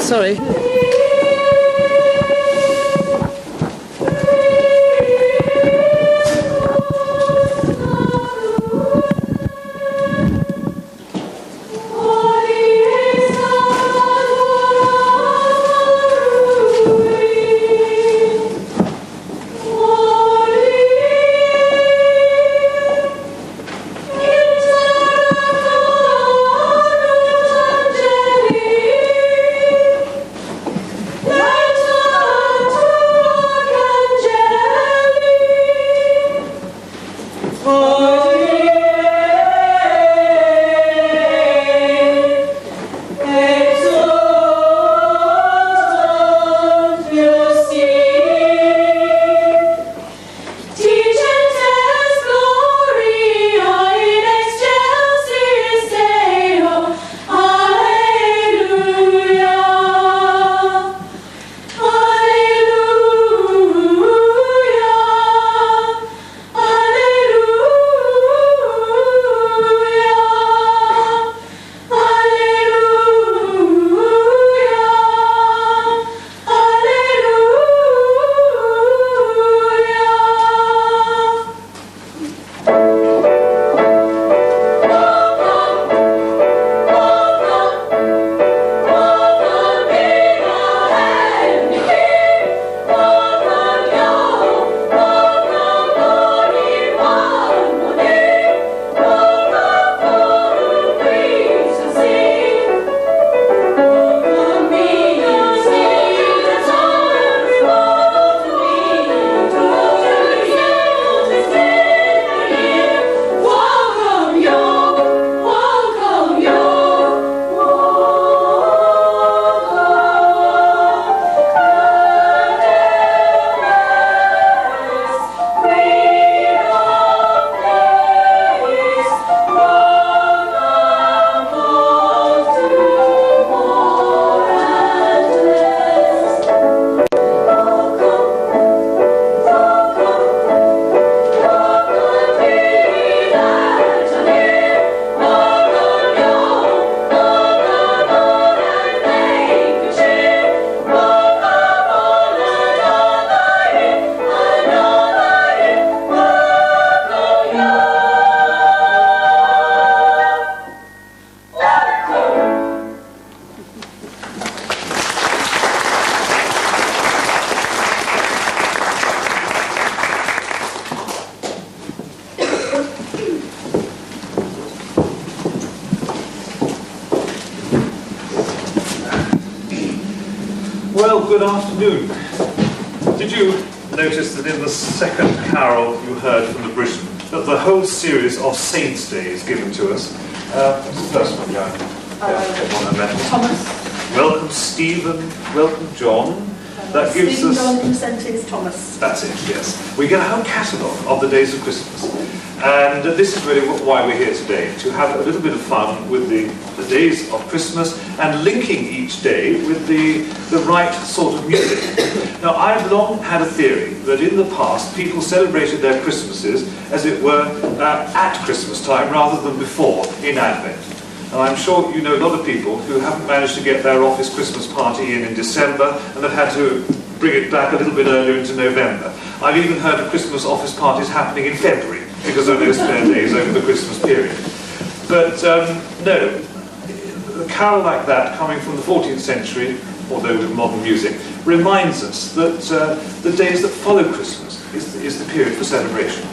sorry. Well, good afternoon. Did you notice that in the second carol you heard from the Britain that the whole series of Saints' Day is given to us? What's the first one, Jan? Thomas. Welcome, Stephen. Welcome, John. That gives Stephen, us... John, Incentives, Thomas. That's it, yes. We get a whole catalogue of the days of Christmas. And this is really why we're here today, to have a little bit of fun with the days of Christmas and linking each day with the right sort of music. Now, I've long had a theory that in the past people celebrated their Christmases, as it were, at Christmas time rather than before, in Advent. And I'm sure you know a lot of people who haven't managed to get their office Christmas party in December and have had to bring it back a little bit earlier into November. I've even heard of Christmas office parties happening in February because of those spare days over the Christmas period. But no, a carol like that coming from the 14th century, although with modern music, reminds us that the days that follow Christmas is the period for celebration.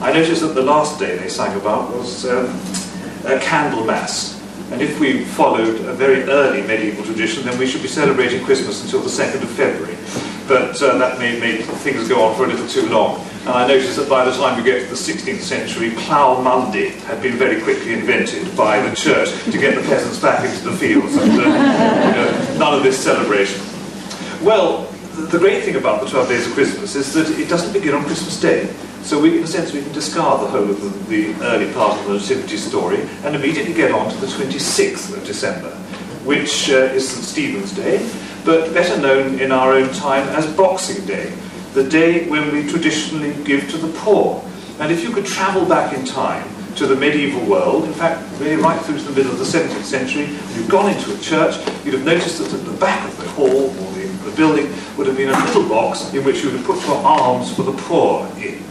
I noticed that the last day they sang about was a Candlemas. And if we followed a very early medieval tradition, then we should be celebrating Christmas until the 2nd of February. But that may make things go on for a little too long. And I noticed that by the time we get to the 16th century, Plough Monday had been very quickly invented by the church to get the peasants back into the fields, and none of this celebration. Well, the great thing about the 12 days of Christmas is that it doesn't begin on Christmas Day. So we, in a sense, we can discard the whole of the early part of the Nativity story and immediately get on to the 26th of December, which is St. Stephen's Day, but better known in our own time as Boxing Day, the day when we traditionally give to the poor. And if you could travel back in time to the medieval world, in fact, really right through to the middle of the 17th century. You've gone into a church, you'd have noticed that at the back of the hall or the building would have been a little box in which you would have put your alms for the poor in.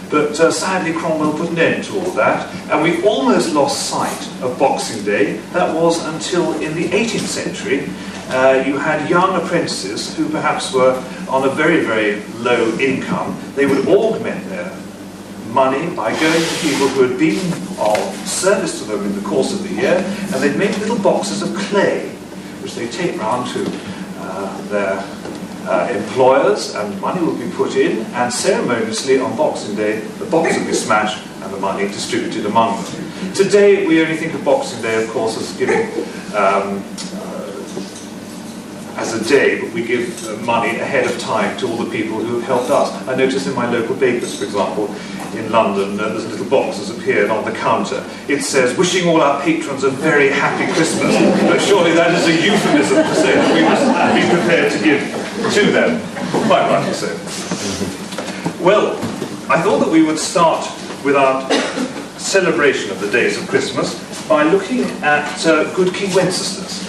But sadly, Cromwell put an end to all that, and we almost lost sight of Boxing Day. That was until in the 18th century, you had young apprentices who perhaps were on a very, very low income. They would augment their money by going to people who had been of service to them in the course of the year, and they'd make little boxes of clay, which they take round to their employers, and money would be put in, and ceremoniously on Boxing Day the box would be smashed and the money distributed among them. Today we only think of Boxing Day, of course, as giving as a day, but we give money ahead of time to all the people who have helped us. I notice in my local bakers, for example, in London, there's a little box that's appeared on the counter. It says, "Wishing all our patrons a very happy Christmas." But surely that is a euphemism to say that we must be prepared to give to them. Quite rightly so. Well, I thought that we would start with our celebration of the days of Christmas by looking at Good King Wenceslas.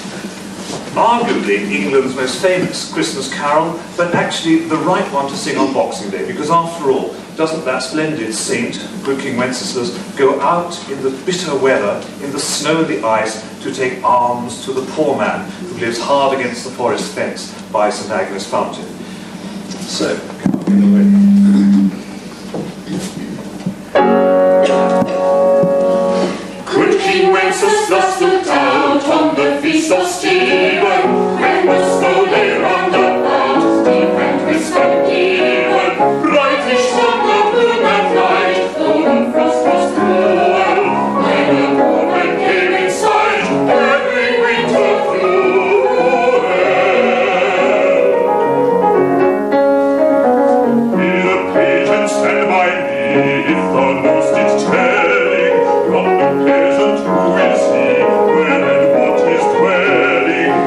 Arguably England's most famous Christmas carol, but actually the right one to sing on Boxing Day, because after all, doesn't that splendid saint, Good King Wenceslas, go out in the bitter weather, in the snow and the ice, to take alms to the poor man who lives hard against the forest fence by St. Agnes Fountain? So, Good King Wenceslas looked out on the feast of Stephen, when the snow lay round about, deep and whispered even, brightly shone the moon that night, though the frost was cruel. When a poor man came in sight, every winter cruel. Be the page and stand by me, if the news did telling, yonder peasant who is he, where and what his dwelling?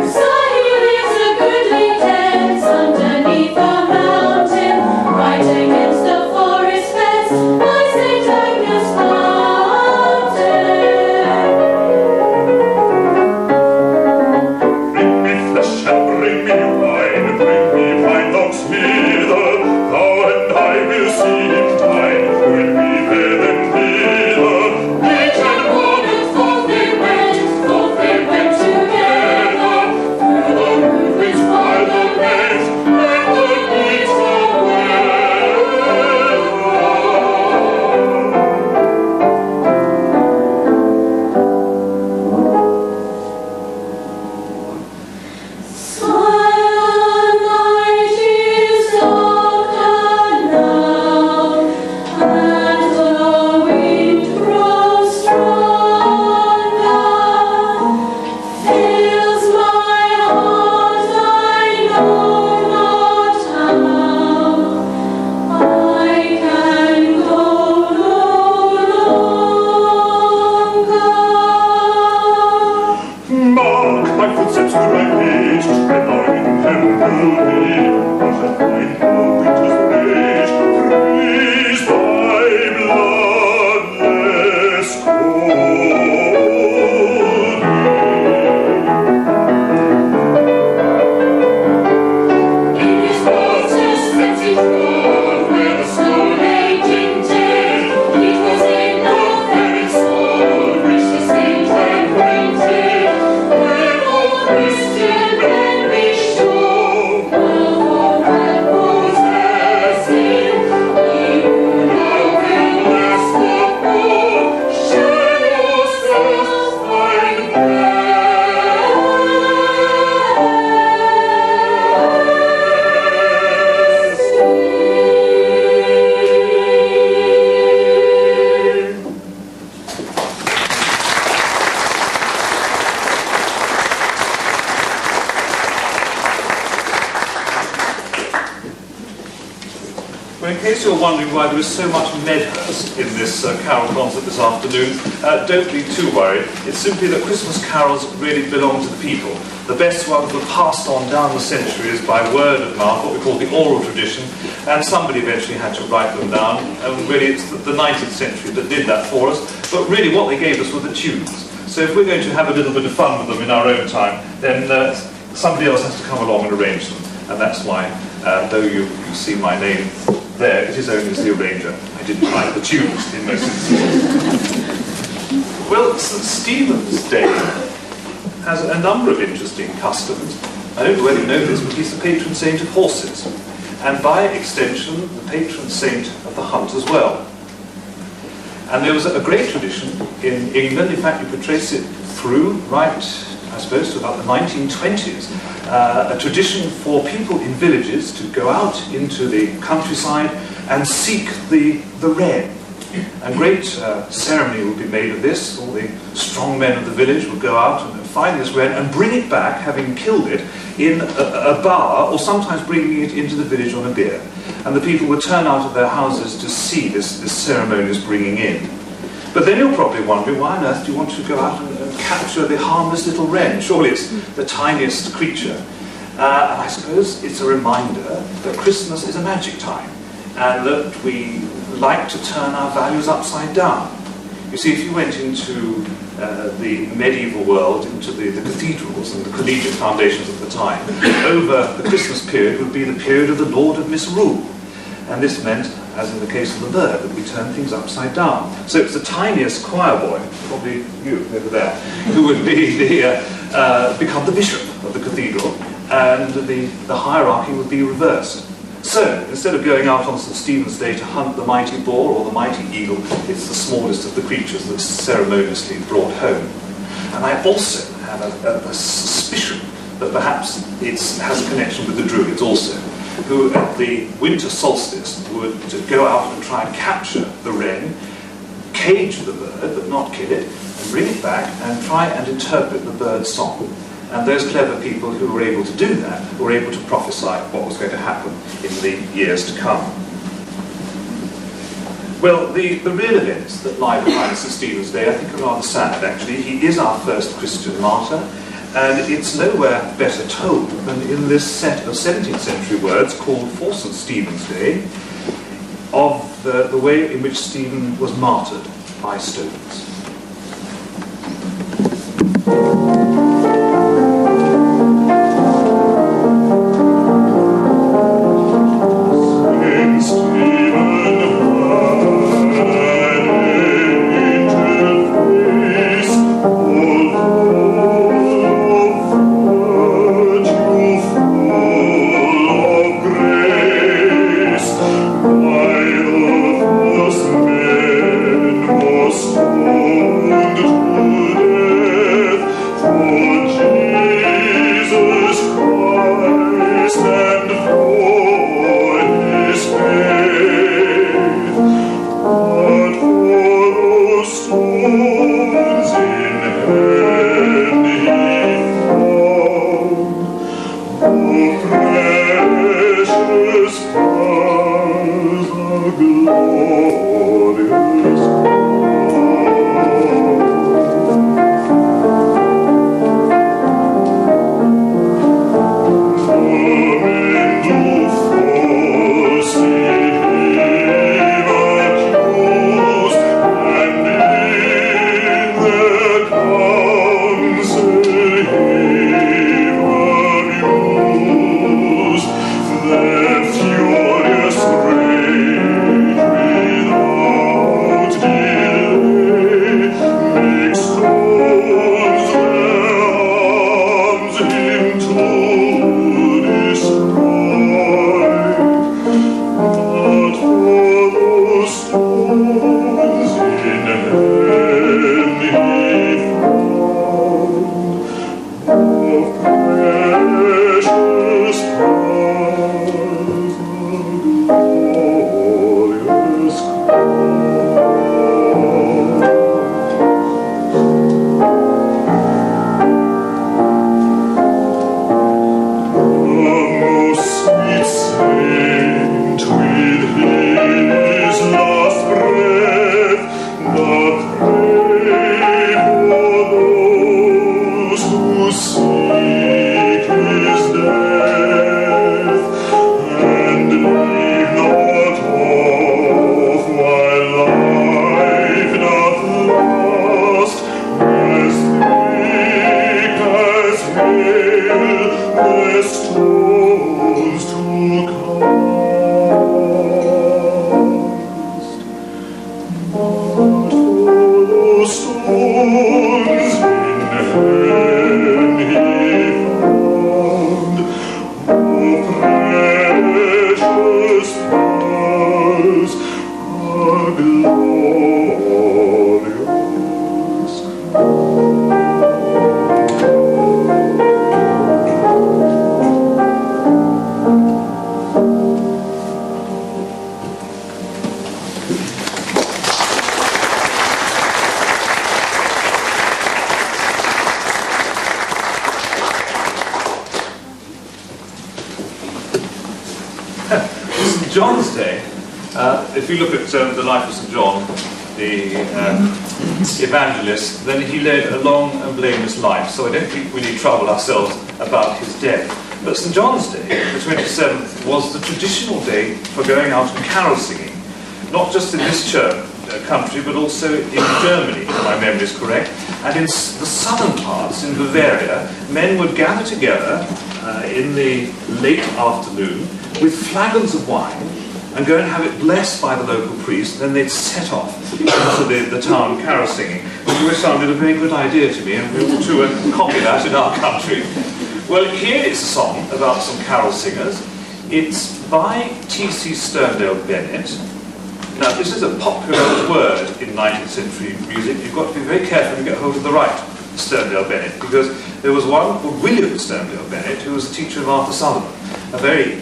Well, in case you're wondering why there is so much Medhurst in this carol concert this afternoon, don't be too worried. It's simply that Christmas carols really belong to the people. The best ones were passed on down the centuries by word of mouth, what we call the oral tradition, and somebody eventually had to write them down, and really it's the 19th century that did that for us, but really what they gave us were the tunes. So if we're going to have a little bit of fun with them in our own time, then somebody else has to come along and arrange them, and that's why, though you see my name there, it is only as the arranger. I didn't write the tunes in most instances. Well, St. Stephen's Day has a number of interesting customs. I don't know whether you know this, but he's the patron saint of horses, and by extension, the patron saint of the hunt as well. And there was a great tradition in England, in fact you could trace it through right, I suppose, to about the 1920s, a tradition for people in villages to go out into the countryside and seek the wren. A great ceremony would be made of this. All the strong men of the village would go out and find this wren and bring it back, having killed it, in a bar, or sometimes bringing it into the village on a bier. And the people would turn out of their houses to see this ceremonious bringing in. But then you're probably wondering, why on earth do you want to go out and capture the harmless little wren? Surely it's the tiniest creature. And I suppose it's a reminder that Christmas is a magic time, and that we like to turn our values upside down. You see, if you went into the medieval world, into the cathedrals and the collegiate foundations of the time, over the Christmas period would be the period of the Lord of Misrule. And this meant, as in the case of the bird, that we turn things upside down. So it's the tiniest choir boy, probably you over there, who would be become the bishop of the cathedral, and the hierarchy would be reversed. So, instead of going out on St. Stephen's Day to hunt the mighty boar or the mighty eagle, it's the smallest of the creatures that's ceremoniously brought home. And I also have a suspicion that perhaps it has a connection with the Druids also, who at the winter solstice would go out and try and capture the wren, cage the bird but not kill it, and bring it back and try and interpret the bird's song. And those clever people who were able to do that were able to prophesy what was going to happen in the years to come. Well, the real events that lie behind St. Stephen's Day I think are rather sad, actually. He is our first Christian martyr, and it's nowhere better told than in this set of 17th century words called For St. Stephen's Day, of the way in which Stephen was martyred by stones. Sweet saint with him. stones to cast. But for the stones in heaven he found, more precious pearls, a glorious St. John's Day, if you look at the life of St. John, the evangelist, then he led a long and blameless life, so I don't think we need trouble ourselves about his death. But St. John's Day, the 27th, was the traditional day for going out and carol singing, not just in this country, but also in Germany, if my memory is correct. And in the southern parts, in Bavaria, men would gather together in the late afternoon with flagons of wine and go and have it blessed by the local priest, then they'd set off into the town carol singing, which sounded a very good idea to me, and we ought to copy that in our country. Well, here is a song about some carol singers. It's by T.C. Sterndale Bennett. Now, this is a popular word in 19th century music. You've got to be very careful to get hold of the right Sterndale Bennett, because there was one called William Sterndale Bennett, who was a teacher of Arthur Sullivan, a very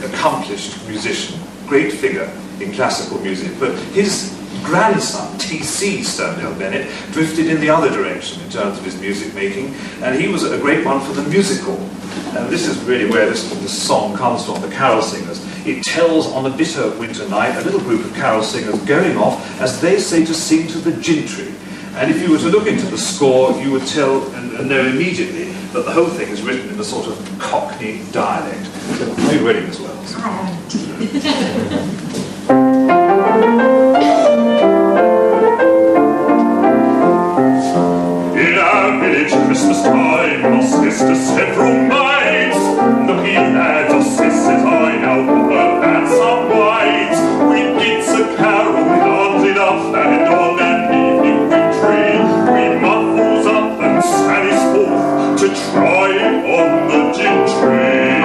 accomplished musician, great figure in classical music. But his grandson, T.C. Sterndale Bennett, drifted in the other direction in terms of his music making, and he was a great one for the musical. And this is really where this song comes from, the carol singers. It tells on a bitter winter night a little group of carol singers going off, as they say, to sing to the gentry. And if you were to look into the score, you would tell and know immediately that the whole thing is written in a sort of Cockney dialect. Are you ready, Miss Wells? In our village Christmas time, our sister several maids, looking lads or sisters, I know her handsome ways. We gets a carol, landed up and on an evening wintry, we muffles up and sallies forth to try it on the gentry.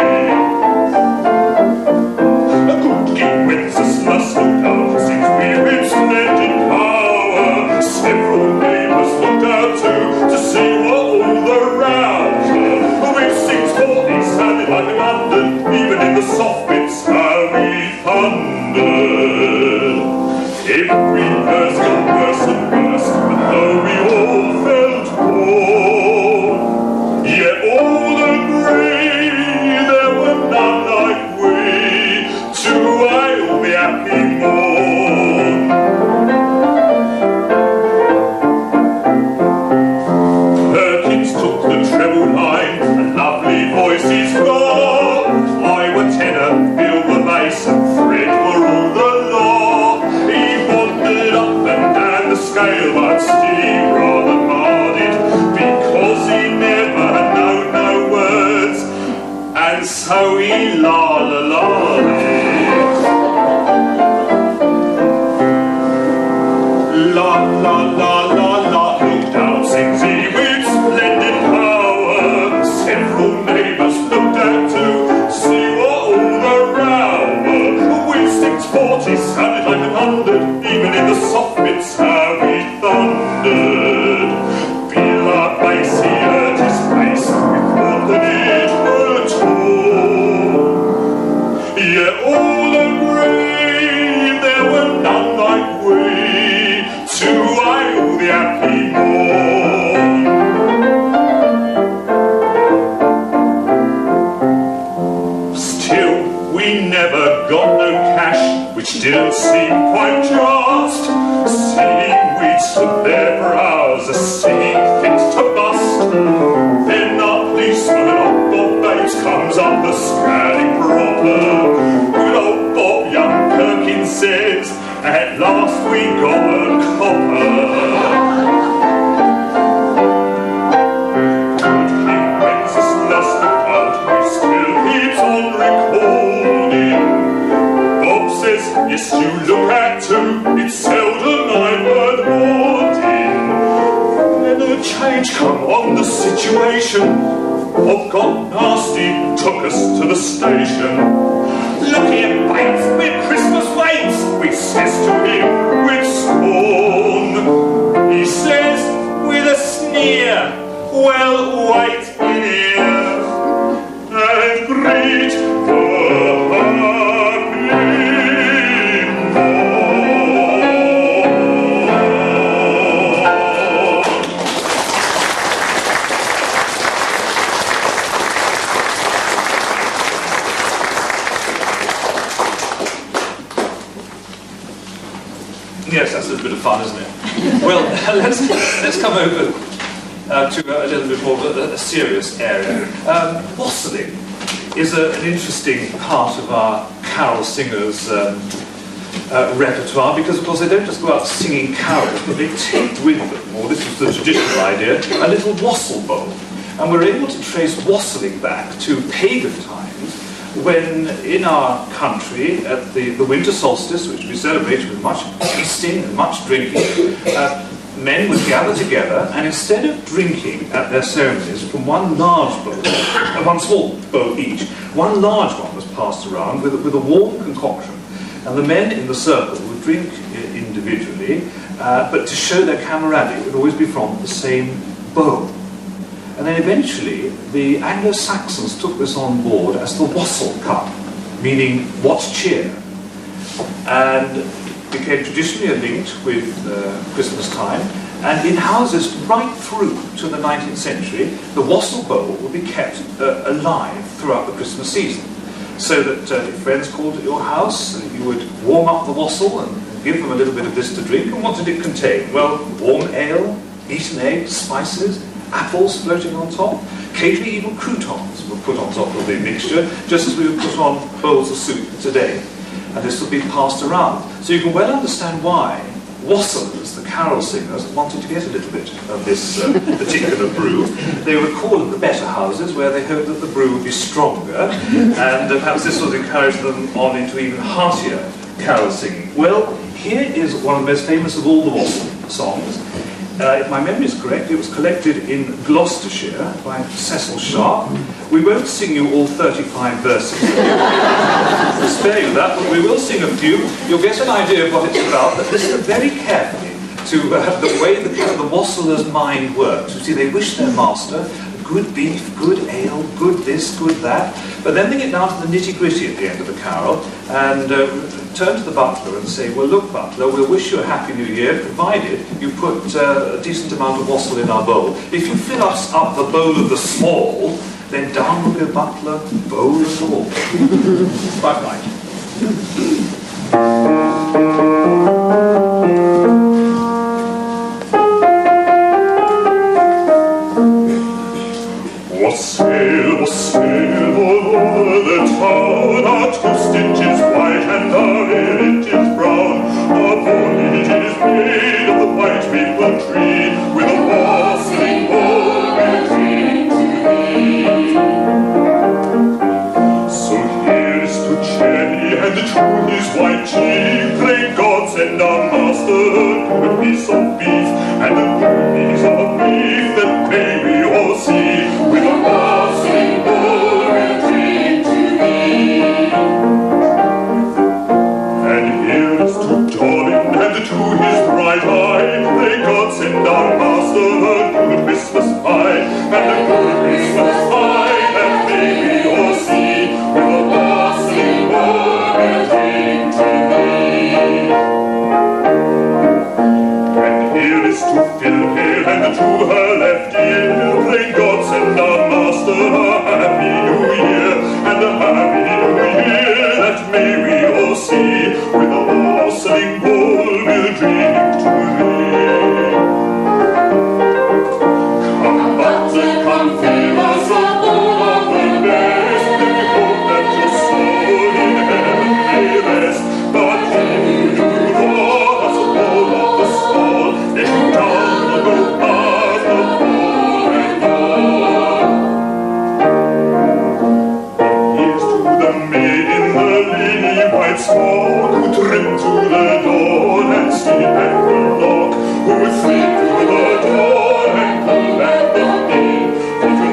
A good King Wenceslas looked out, since we with splendid power, several neighbours looked out too, to see what all the rows were. With 640 sounded like London, even in the soft bits how we thundered. Every verse got worse and worse, but though we all felt poor, yet all agree there were none like we to wail the happy morn. Perkins took the treble line, a lovely voice he's got. I were tenor, Bill the bass, and Fred were all the law. He wandered up and down the scale, but Steve rather marred it, because he never know no words, and so he la-la-la'd it. La-la-la-la-la, looked out, sings he, with splendid power. Several neighbours looked out to see what all the row were. With 640 sounded like 100, even in the soft bits how we thundered. Bill our bass, he heard his face, we thought that it were torn. Yet all agree there were none like we to wail the happy morn. Still, we never got no cash, which didn't seem quite just, seeing we'd stood there for hours, a singing fit to bust. Then our policeman up Bob Bates comes up the scouting proper. Good old Bob, young Perkins says, at last we got a copper. Good King Wenceslas looked celebration of God Nasty took us to the station. Look here, Bites, we're Christmas waits, we says to him with scorn. He says with a sneer, well, wait here and greet the Yes, that's a bit of fun, isn't it? Well, let's come over to a little bit more of a serious area. Wassailing is an interesting part of our carol singers' repertoire because, of course, they don't just go out singing carols, but they take with them, or this was the traditional idea, a little wassail bowl. And we're able to trace wassailing back to pagan times, when in our country, at the winter solstice, which we celebrated with much feasting and much drinking, men would gather together, and instead of drinking at their ceremonies from one large bowl, one small bowl each, one large one was passed around with a warm concoction. And the men in the circle would drink individually, but to show their camaraderie, it would always be from the same bowl. And then eventually, the Anglo-Saxons took this on board as the wassail cup, meaning what's cheer, and became traditionally linked with Christmas time. And in houses right through to the 19th century, the wassail bowl would be kept alive throughout the Christmas season. So that if friends called at your house, you would warm up the wassail and give them a little bit of this to drink. And what did it contain? Well, warm ale, beaten eggs, spices, apples floating on top. Occasionally even croutons were put on top of the mixture, just as we would put on bowls of soup today. And this would be passed around. So you can well understand why wassailers, the carol singers, wanted to get a little bit of this particular brew. They would call at the better houses, where they hoped that the brew would be stronger, and perhaps this would encourage them on into even heartier carol singing. Well, here is one of the most famous of all the wassail songs. If my memory is correct, it was collected in Gloucestershire by Cecil Sharp. We won't sing you all 35 verses. We'll spare you that, but we will sing a few. You'll get an idea of what it's about, but listen very carefully to the way the wassailer's mind works. You see, they wish their master good beef, good ale, good this, good that, but then they get down to the nitty-gritty at the end of the carol and turn to the butler and say, well, look, butler, we'll wish you a happy new year, provided you put a decent amount of wassail in our bowl. If you fill us up the bowl of the small, then down will go butler, bowl and all. Quite right. Wassail, wassail all over the town, our 2 stitches white and our village is brown. Our bonnet is made of the white maple tree, with a wassailing bowl we'll drink to thee. So here's to Jenny and to his white cheek, pray God send our master a good piece of beef, and a good piece of beef that may we all see. With a wassailing bowl we'll drink to thee. And here is to Dobbin and to his bright eye, may God send our master a good Christmas pie, and a good Christmas pie that may we all see. With a wassailing bowl we'll drink to thee. And here is to Philpale and to her left ear, pray God send our master a happy new year, and a happy new year that may we all see. With a wassailing bowl we'll drink to thee. Come, butler, come, fill us a bowl of the best, and we hope that your soul in heaven may rest. But you brought us a bowl of the small, let down the go past the poor and poor. Here's to the maid in the lily white smock, who trimmed to the dawn and sleep at the lock, who would sleep to the dawn and come at the day. For to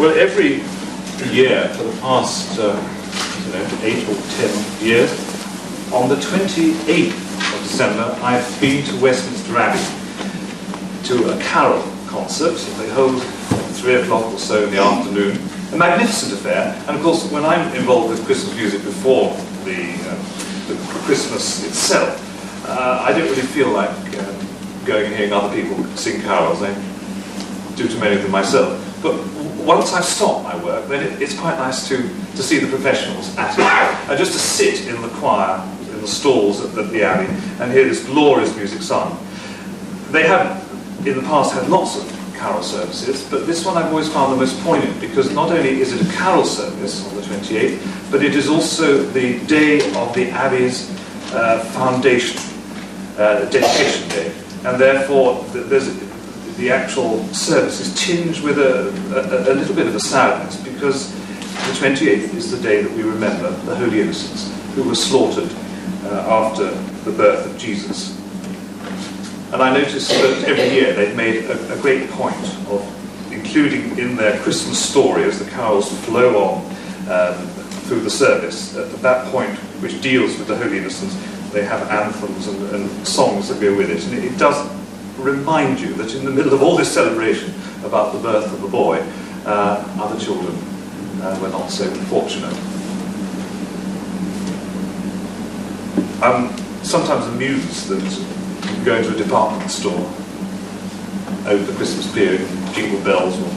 Well, every year for the past 8 or 10 years, on the 28th of December, I've been to Westminster Abbey to a carol concert. They hold at 3 o'clock or so in the afternoon. A magnificent affair, and of course when I'm involved with Christmas music before the Christmas itself, I don't really feel like going and hearing other people sing carols. I do too many of them myself. But once I stop my work, then it's quite nice to see the professionals at it, and just to sit in the choir, in the stalls at the Abbey, and hear this glorious music sung. They have, in the past, had lots of carol services, but this one I've always found the most poignant, because not only is it a carol service on the 28th, but it is also the day of the Abbey's foundation, dedication day, and therefore the actual service is tinged with a little bit of a sadness, because the 28th is the day that we remember the Holy Innocents who were slaughtered after the birth of Jesus. And I noticed that every year they've made a great point of including in their Christmas story, as the carols flow on through the service, at that point which deals with the Holy Innocents, they have anthems and songs that go with it. And it does remind you that in the middle of all this celebration about the birth of a boy, other children were not so fortunate. I'm sometimes amused that you can go into a department store over the Christmas period, jingle bells will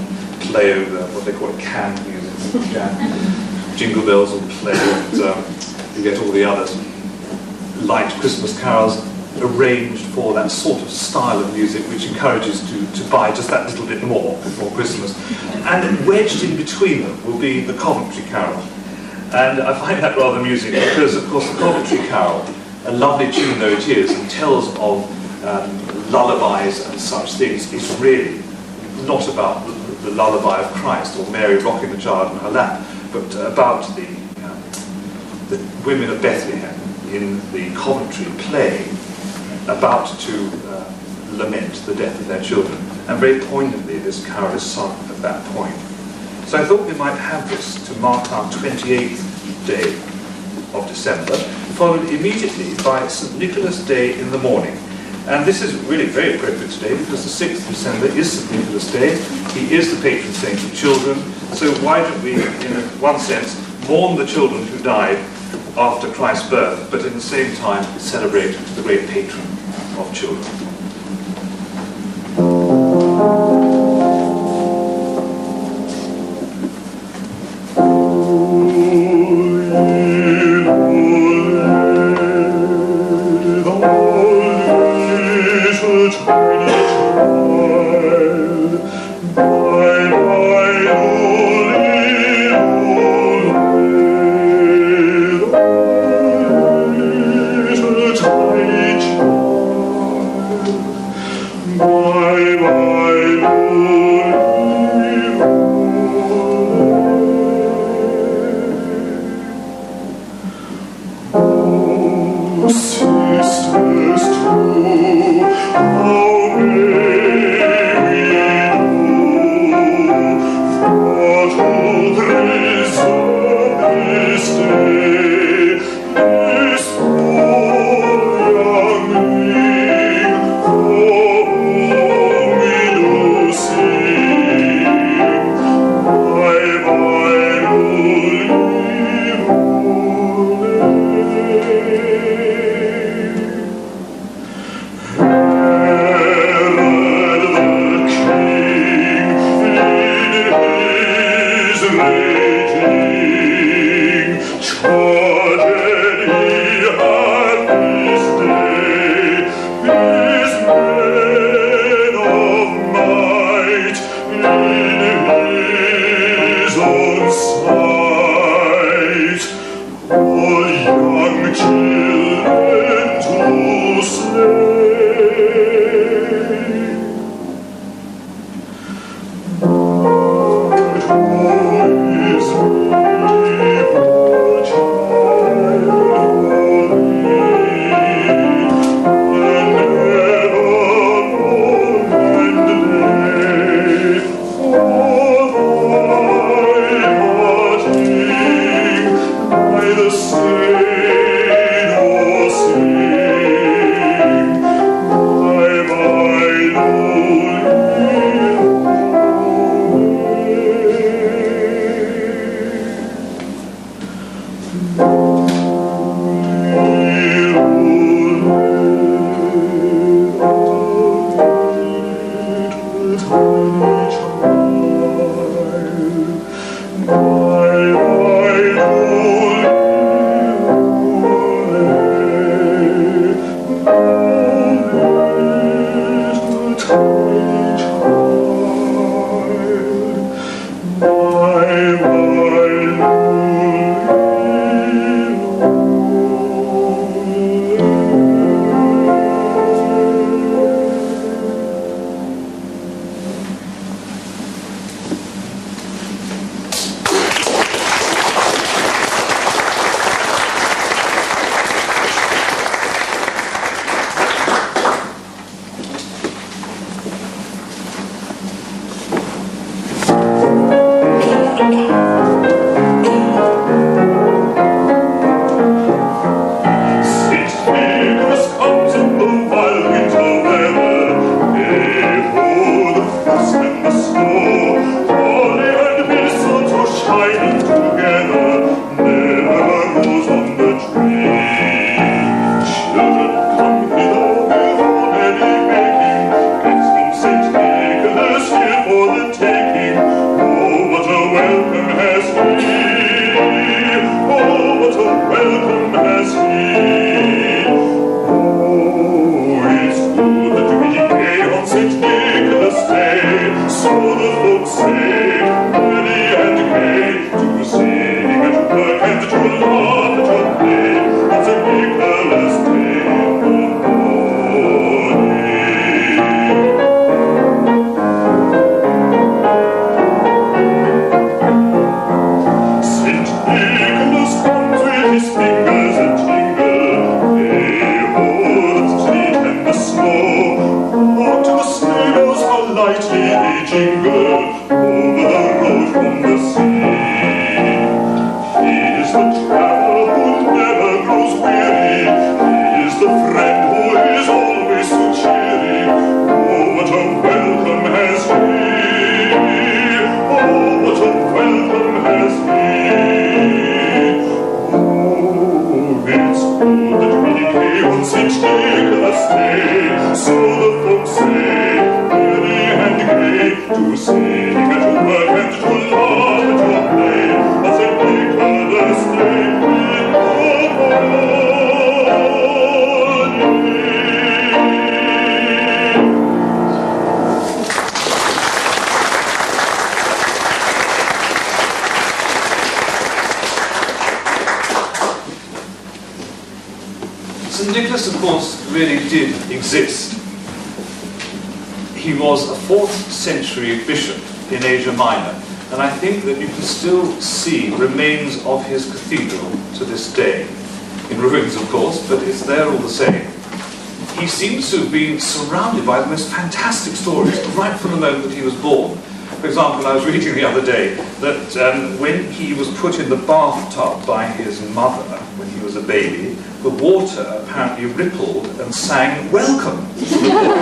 play over what they call canned music. Jingle bells will play, and you get all the other light Christmas carols arranged for that sort of style of music which encourages you to buy just that little bit more before Christmas. And wedged in between them will be the Coventry Carol. And I find that rather amusing because, of course, the Coventry Carol, a lovely tune though it is, and tells of lullabies and such things, is really not about the lullaby of Christ or Mary rocking the child in her lap, but about the women of Bethlehem in the Coventry play, about to lament the death of their children. And very poignantly, this carol is sung at that point. So I thought we might have this to mark our 28th day of December, followed immediately by St. Nicholas Day in the morning. And this is really very appropriate today, because the 6th of December is St. Nicholas Day. He is the patron saint of children. So why don't we, in one sense, mourn the children who died after Christ's birth, but at the same time celebrate the great patron of children. St. Nicholas, of course, really did exist. He was a 4th century bishop in Asia Minor, and I think that you can still see remains of his cathedral to this day. In ruins, of course, but it's there all the same. He seems to have been surrounded by the most fantastic stories right from the moment that he was born. For example, I was reading the other day that when he was put in the bathtub by his mother when he was a baby, the water apparently rippled and sang "Welcome" to the boy.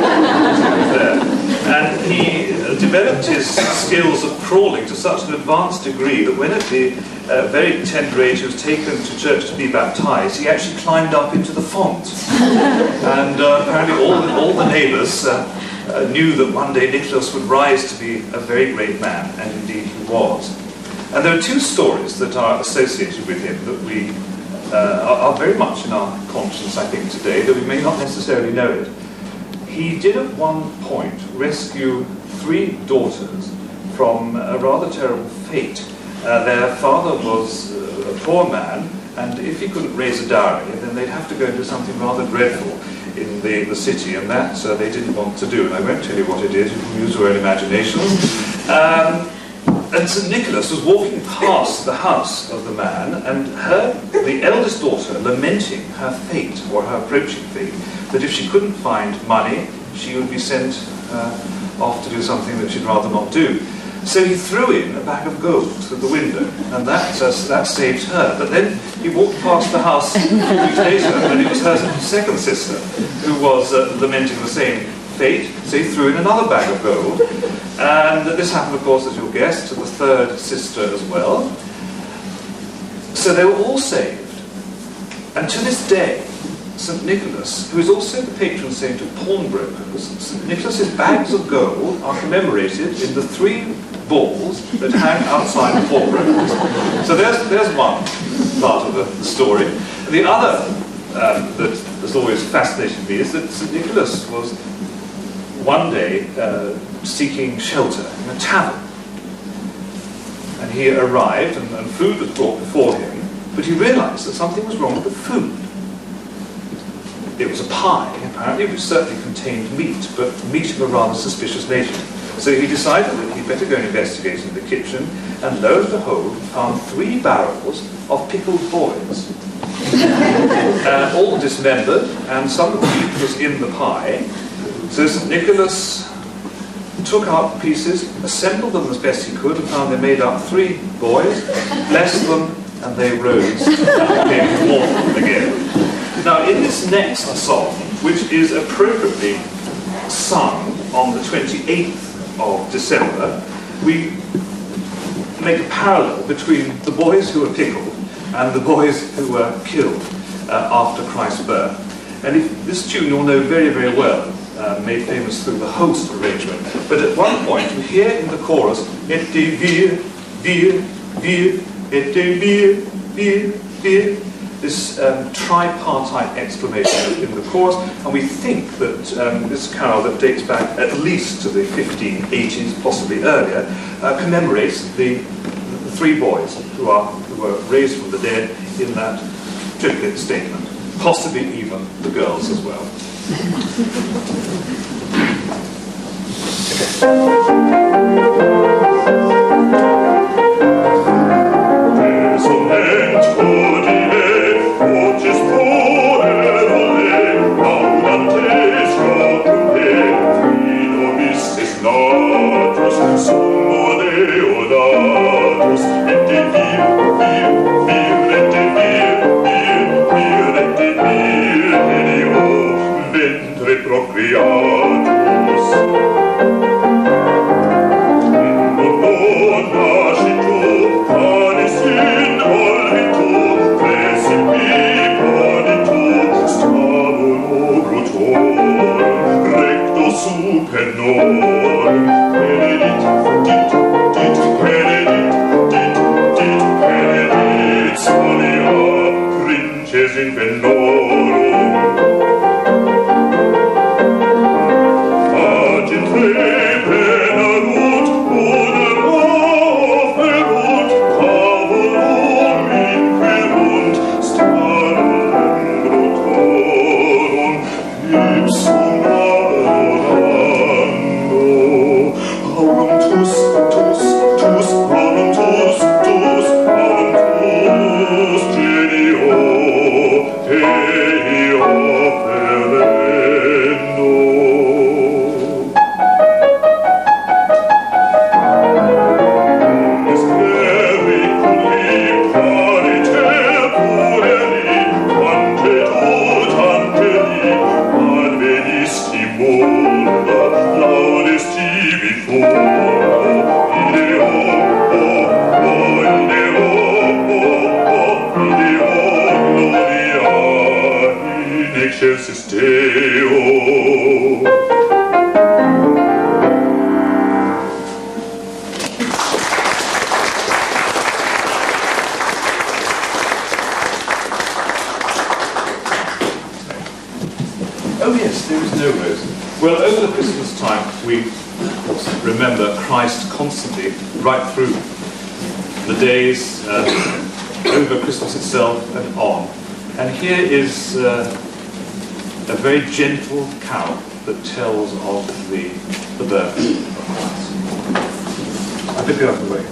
And he developed his skills of crawling to such an advanced degree that when at the very tender age he was taken to church to be baptized, he actually climbed up into the font. And apparently all the neighbors knew that one day Nicholas would rise to be a very great man, and indeed he was. And there are 2 stories that are associated with him that we are very much in our conscience, I think, today, though we may not necessarily know it. He did at one point rescue 3 daughters from a rather terrible fate. Their father was a poor man, and if he couldn't raise a dowry, then they'd have to go into something rather dreadful in the city, and that they didn't want to do. And I won't tell you what it is, you can use your own imagination. And St. Nicholas was walking past the house of the man and heard the eldest daughter lamenting her fate, or her approaching fate, that if she couldn't find money, she would be sent off to do something that she'd rather not do. So he threw in a bag of gold through the window, and that saved her. But then he walked past the house a few weeks later, and it was her second sister who was lamenting the same fate, so he threw in another bag of gold. And this happened, of course, as you'll guess, to the 3rd sister as well. So they were all saved. And to this day, St. Nicholas, who is also the patron saint of pawnbrokers, St. Nicholas's bags of gold are commemorated in the 3 balls that hang outside the pawnbrokers. So there's one part of the story. The other that has always fascinated me is that St. Nicholas was one day seeking shelter in a tavern. And he arrived and food was brought before him, but he realized that something was wrong with the food. It was a pie, apparently, which certainly contained meat, but meat of a rather suspicious nature. So he decided that he'd better go and investigate in the kitchen, and lo and behold, found 3 barrels of pickled boys. All dismembered, and some of the meat was in the pie. So St. Nicholas took out the pieces, assembled them as best he could, and found they made up 3 boys, blessed them, and they rose and became mortal again. Now, in this next song, which is appropriately sung on the 28th of December, we make a parallel between the boys who were pickled and the boys who were killed after Christ's birth. And this tune you'll know very, very well, made famous through the host arrangement. But at one point, you hear in the chorus, "Et de vir, vir, vir, et de vir, vir, vir," this tripartite exclamation in the chorus, and we think that this carol that dates back at least to the 1580s, possibly earlier, commemorates the 3 boys who were raised from the dead in that triplet statement, possibly even the girls as well. Oh yes, there is no rose. Well, over the Christmas time, we remember Christ constantly, right through the days, over Christmas itself and on. And here is a very gentle carol that tells of the birth of Christ. I'll dip you out of the way.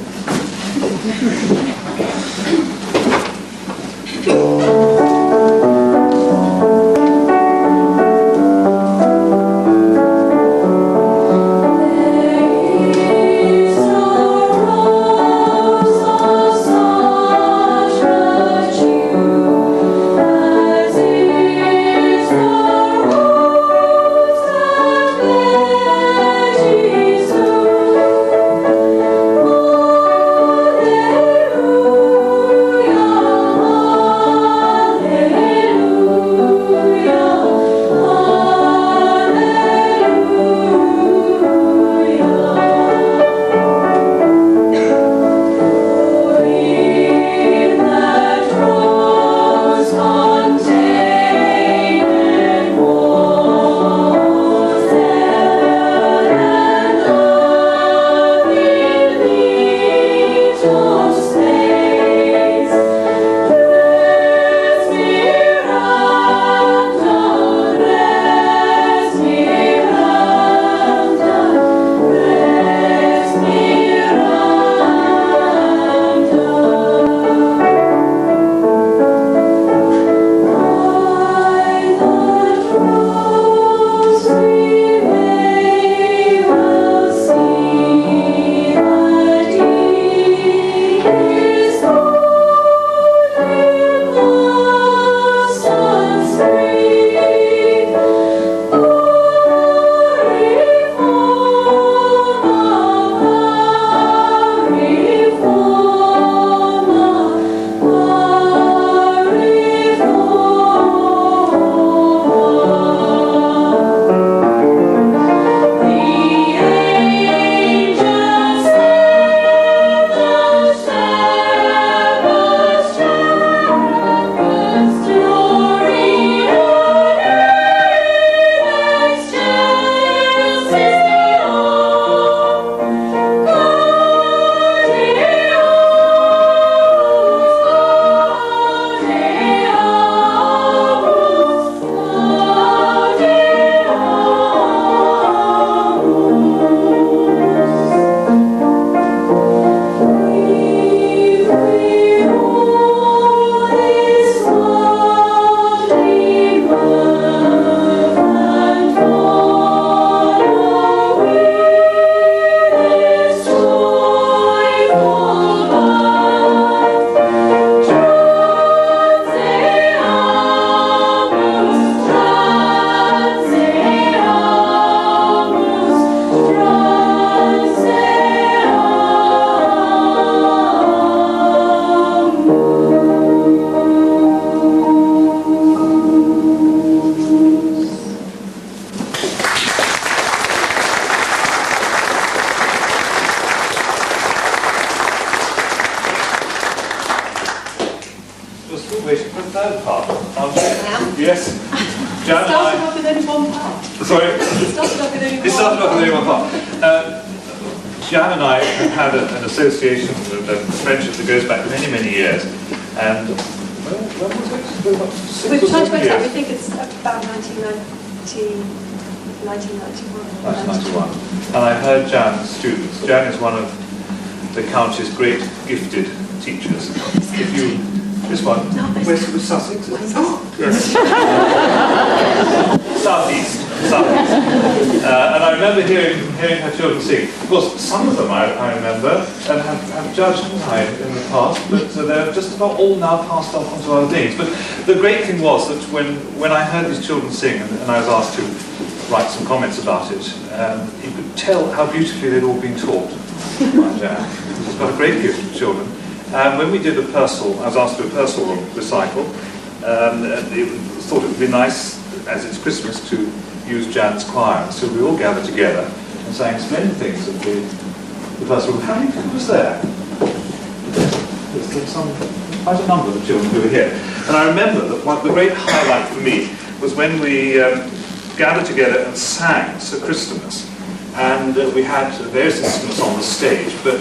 third part, aren't you? I am. Yes. Jan and Started I... off with only one part. Sorry? It started off with only one. It started off with only one part. Jan and I have had an association, a friendship that goes back many, many years. And, well, when was it? About 6 We've or tried to 7 work years. out, we think it's about 1991. 1991. And I heard Jan's students. Jan is one of the county's great gifted teachers. If you, this one, where's Sussex? Oh, yes. Southeast. And I remember hearing her children sing. Of course, some of them I remember and have judged mine in the past, but they're just about all now passed off onto other things. But the great thing was that when I heard these children sing and I was asked to write some comments about it, you could tell how beautifully they'd all been taught by Jan. She's got a great gift for children. And when we did a Purcell, I was asked to do a Purcell recital, it was thought it would be nice, as it's Christmas, to use Jan's choir. And so we all gathered together and sang splendid things at the Purcell. How many people was there? There's quite a number of the children who were here. And I remember that the great highlight for me was when we gathered together and sang Sir Christmas. And we had various instruments on the stage, but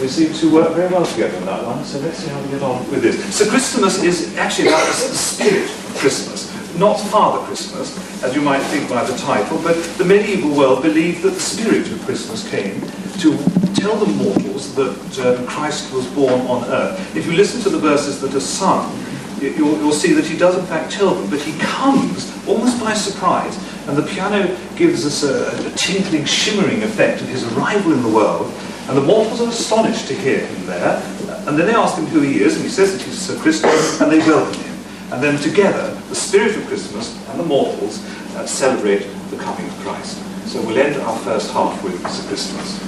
we seemed to work very well together in that one, so let's see how we get on with this. So Christmas is actually about the spirit of Christmas, not Father Christmas, as you might think by the title, but the medieval world believed that the spirit of Christmas came to tell the mortals that Christ was born on earth. If you listen to the verses that are sung, you'll see that he does in fact tell them, but he comes almost by surprise. And the piano gives us a tinkling, shimmering effect of his arrival in the world, and the mortals are astonished to hear him there. And then they ask him who he is, and he says that he's Sir Christmas, and they welcome him. And then together, the spirit of Christmas and the mortals celebrate the coming of Christ. So we'll end our first half with Sir Christmas.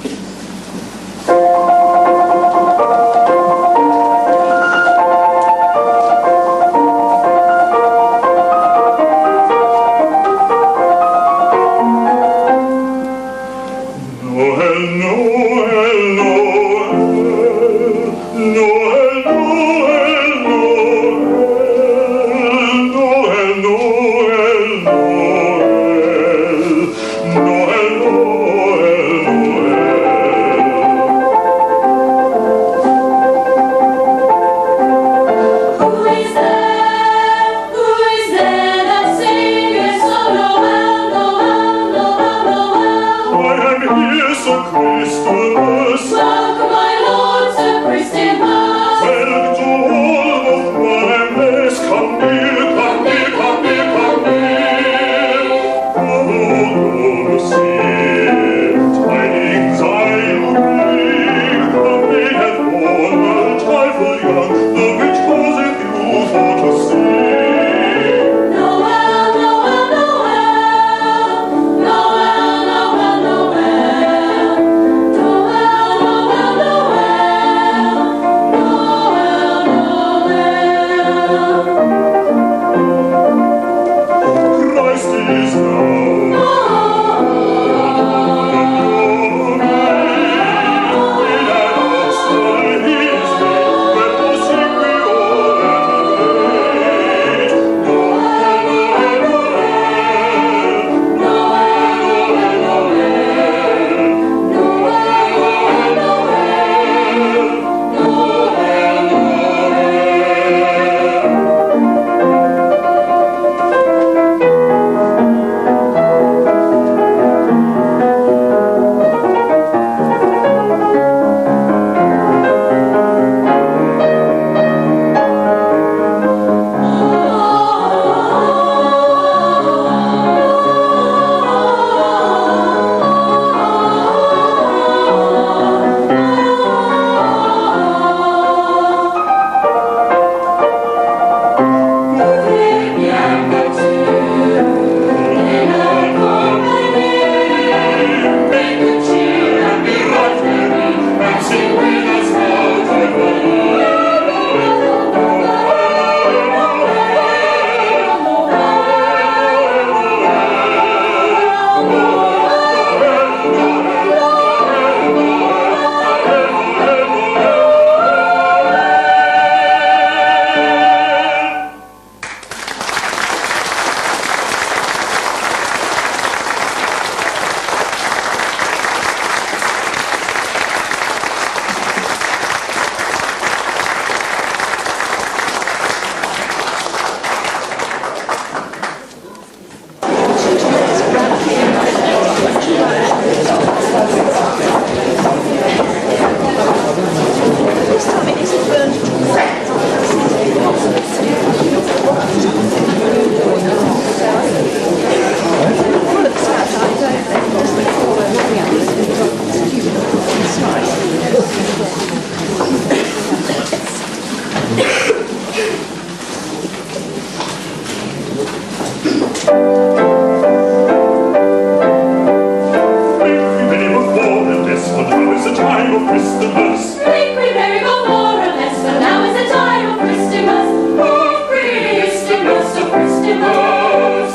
time of Christmas. Think we merry go more or less, but now is the time of Christmas. Of Christmas, of Christmas.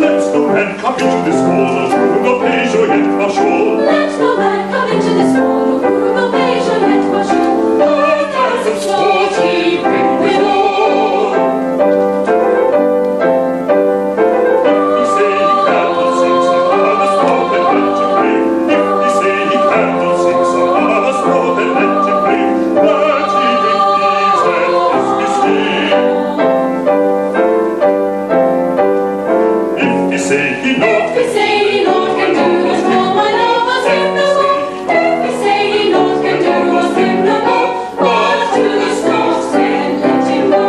Let's no man come into this hall, who will pay Joyette Marchal. Let no man come into this hall, who will pay Joyette Marchal. 1040 bring we all. If he say he cannot sing, so let us not and let him pray. If he say he cannot sing, so let us not and let him pray. That he believes and is mistaken. If he say he not, If we say he not can do us no one of us in the hall. If we say he not can do us in the hall, but to the stars and let him go.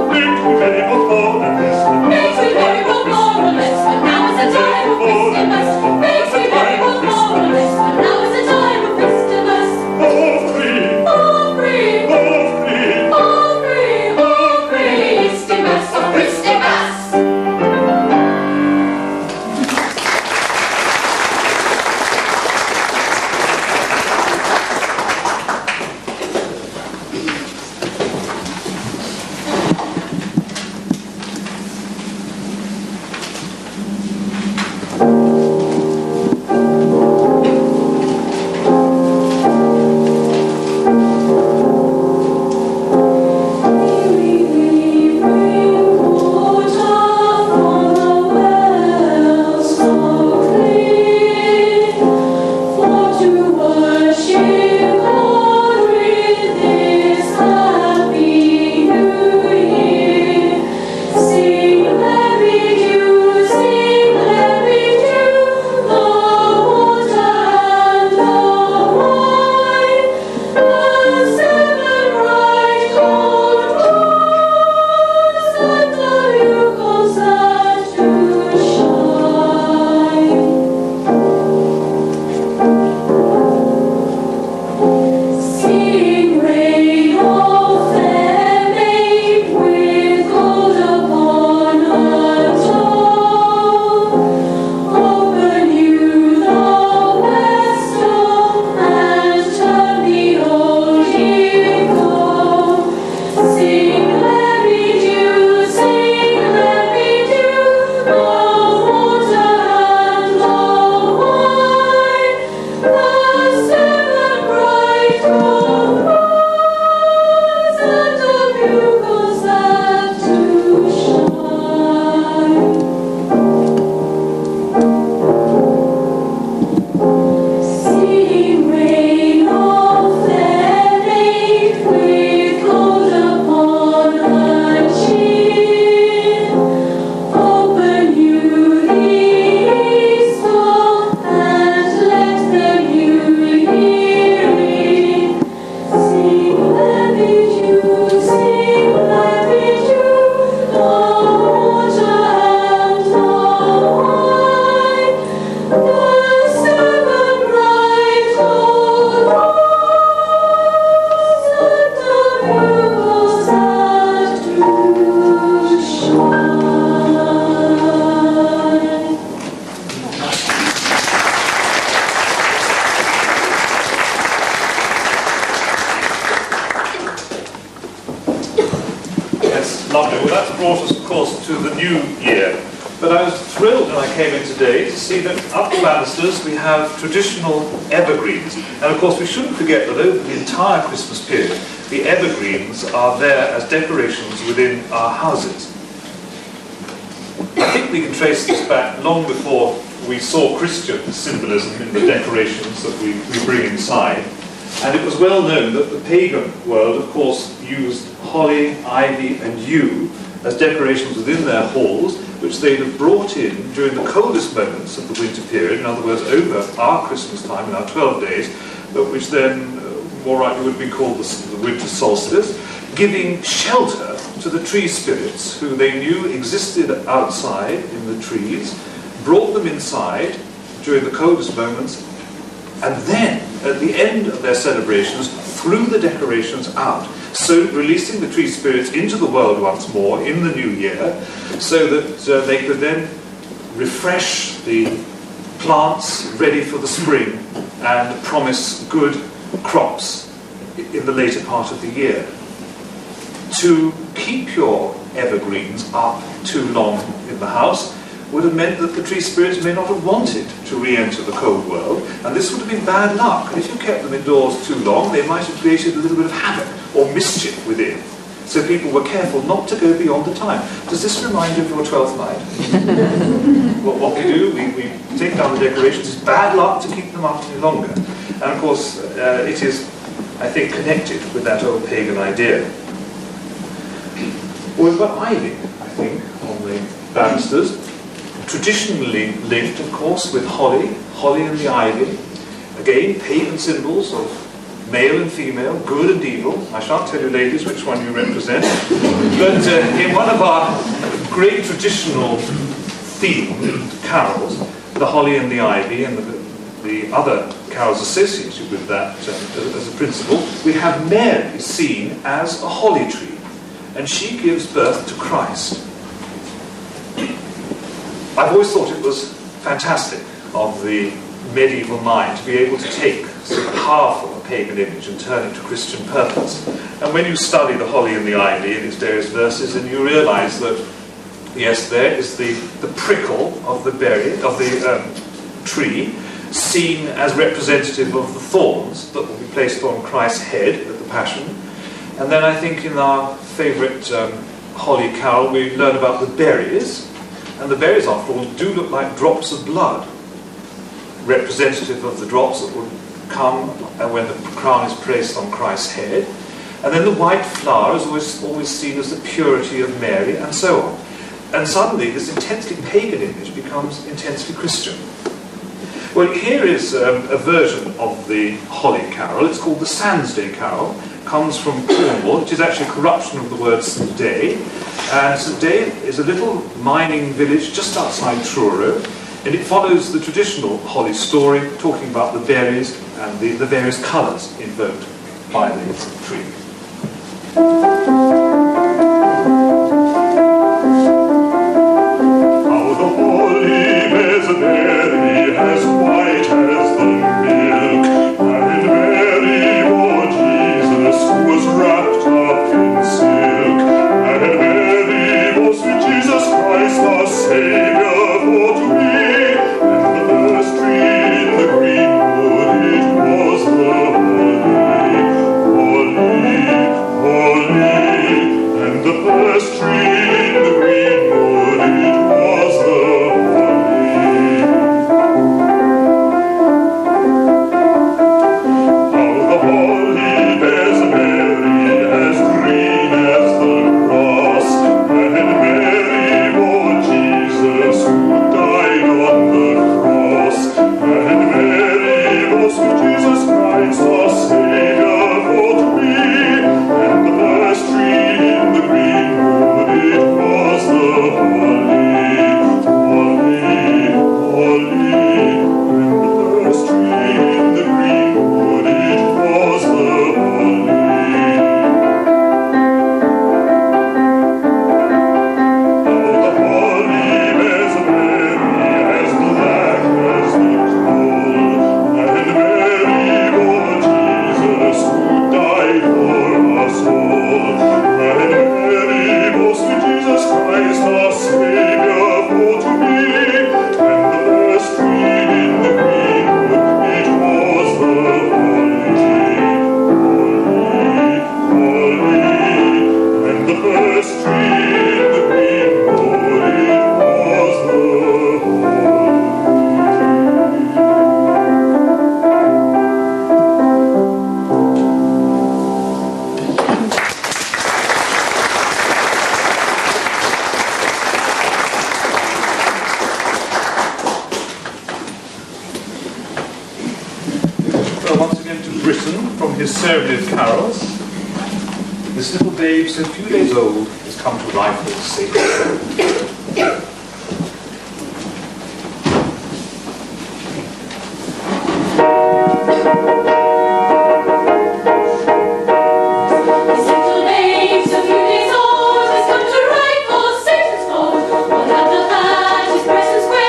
make we very much more than this. Makes me very well more or less, but now is the time of Christmas. Makes me very well more or less, but now is the time of Christmas. All free, All free, all free. all free, all free, Christmas, of Christmas. Lovely. Well, that's brought us, of course, to the new year. But I was thrilled when I came in today to see that up the banisters we have traditional evergreens. And of course we shouldn't forget that over the entire Christmas period, the evergreens are there as decorations within our houses. I think we can trace this back long before we saw Christian symbolism in the decorations that we bring inside. And it was well known that the pagan world, of course, used holly, ivy and yew as decorations within their halls, which they'd have brought in during the coldest moments of the winter period, in other words, over our Christmas time, in our 12 days, but which then more rightly would be called the winter solstice, giving shelter to the tree spirits, who they knew existed outside in the trees, brought them inside during the coldest moments, and then, at the end of their celebrations, threw the decorations out, so releasing the tree spirits into the world once more in the new year, so that they could then refresh the plants ready for the spring and promise good crops in the later part of the year. To keep your evergreens up too long in the house would have meant that the tree spirits may not have wanted to re-enter the cold world, and this would have been bad luck. And if you kept them indoors too long, they might have created a little bit of havoc or mischief within. So people were careful not to go beyond the time. Does this remind you of your 12th night? Well, what we do, we take down the decorations. It's bad luck to keep them up any longer. And of course, it is, I think, connected with that old pagan idea. Well, we've got ivy, I think, on the banisters. Traditionally linked, of course, with holly and the ivy. Again, pagan symbols of male and female, good and evil. I shan't tell you, ladies, which one you represent. But in one of our great traditional themed carols, the holly and the ivy, and the other carols associated with that as a principle, we have Mary seen as a holly tree, and she gives birth to Christ. I've always thought it was fantastic of the medieval mind to be able to take so powerful a pagan image and turn it to Christian purpose. And when you study the holly and the ivy in its various verses, and you realise that, yes, there is the prickle of the tree, seen as representative of the thorns that will be placed on Christ's head at the Passion. And then I think in our favourite holly carol we learn about the berries. And the berries, after all, do look like drops of blood, representative of the drops that will come when the crown is placed on Christ's head. And then the white flower is always seen as the purity of Mary, and so on. And suddenly this intensely pagan image becomes intensely Christian. Well, here is a version of the holly carol. It's called the Sandsday Carol. It comes from Cornwall, which is actually a corruption of the word St. Day. And St. Day is a little mining village just outside Truro, and it follows the traditional holly story, talking about the berries and the various colours invoked by the tree. How the holly bears a berry as white as the milk, and Mary bore Jesus, who was wrapped up in silk, and Mary bore sweet Jesus Christ, our Saviour, for to be, and the first tree in the greenwood, it was the holly, and the first tree in the greenwood, it was the holly. How the holly bears a berry as green as the grass, and Mary bore Jesus, who died on the cross, and Mary bore sweet Jesus Christ, our Saviour, for to be, and the first tree in the greenwood, it was the holly, and the first tree in the greenwood, it was the holly. How the holly bears a berry as black as the coal, and Mary bore Jesus, who died for us all, and Mary bore sweet Jesus Christ, our Saviour, for to be, and the first tree in the greenwood, it was the holly, and the first tree in the greenwood, it was the holly. Well, once again to Britain, from his Ceremony of Carols. This little babe, so few days old, has come to rifle sacred. This little babe, so few days old, has come to rifle Satan's fold. What out of that is presence great.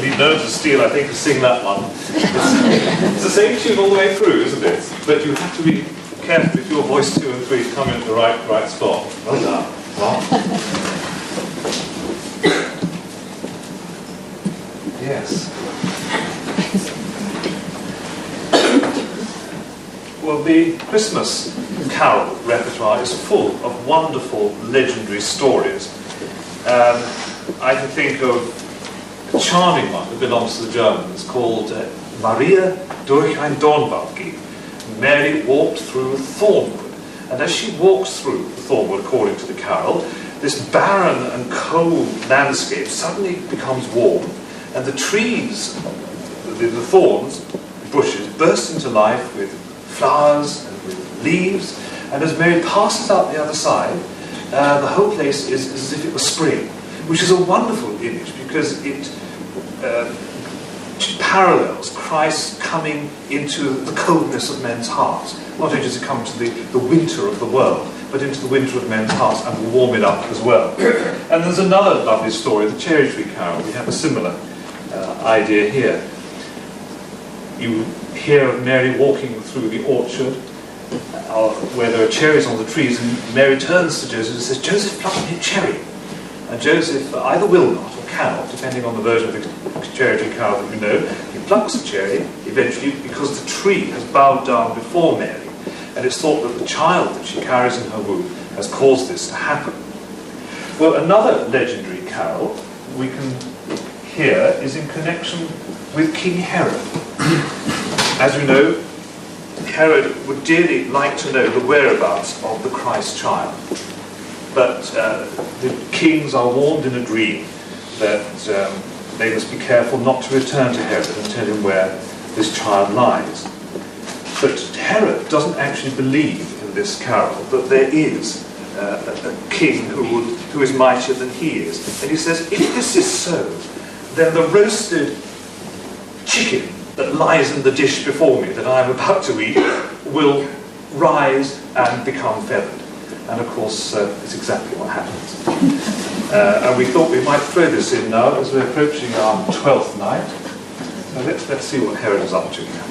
need nerves of steel, I think, to sing that one. It's the same tune all the way through, isn't it? But you have to be careful if your voice 2 and 3 come in the right spot. Well done. Well. Yes. Well, the Christmas carol repertoire is full of wonderful, legendary stories. I can think of a charming one that belongs to the Germans called Maria durch ein Dornwald ging. Mary walked through Thornwood. And as she walks through the Thornwood, according to the carol, this barren and cold landscape suddenly becomes warm, and the trees, the thorns, bushes, burst into life with flowers and with leaves, and as Mary passes out the other side, the whole place is as if it was spring, which is a wonderful image because it parallels Christ coming into the coldness of men's hearts. Not only does he come to the winter of the world, but into the winter of men's hearts and will warm it up as well. And there's another lovely story, the Cherry Tree Carol. We have a similar idea here. You hear of Mary walking through the orchard where there are cherries on the trees, and Mary turns to Joseph and says, "Joseph, pluck me a cherry." And Joseph either will not or cannot, depending on the version of the Cherry Tree Carol that we know. He plucks a cherry, eventually, because the tree has bowed down before Mary, and it's thought that the child that she carries in her womb has caused this to happen. Well, another legendary carol we can hear is in connection with King Herod. As you know, Herod would dearly like to know the whereabouts of the Christ child. But the kings are warned in a dream that they must be careful not to return to Herod and tell him where this child lies. But Herod doesn't actually believe in this carol, that there is a king who is mightier than he is. And he says, if this is so, then the roasted chicken that lies in the dish before me that I am about to eat will rise and become feathered. And of course, it's exactly what happens. And we thought we might throw this in now as we're approaching our 12th night. So let's see what Herod is up to now.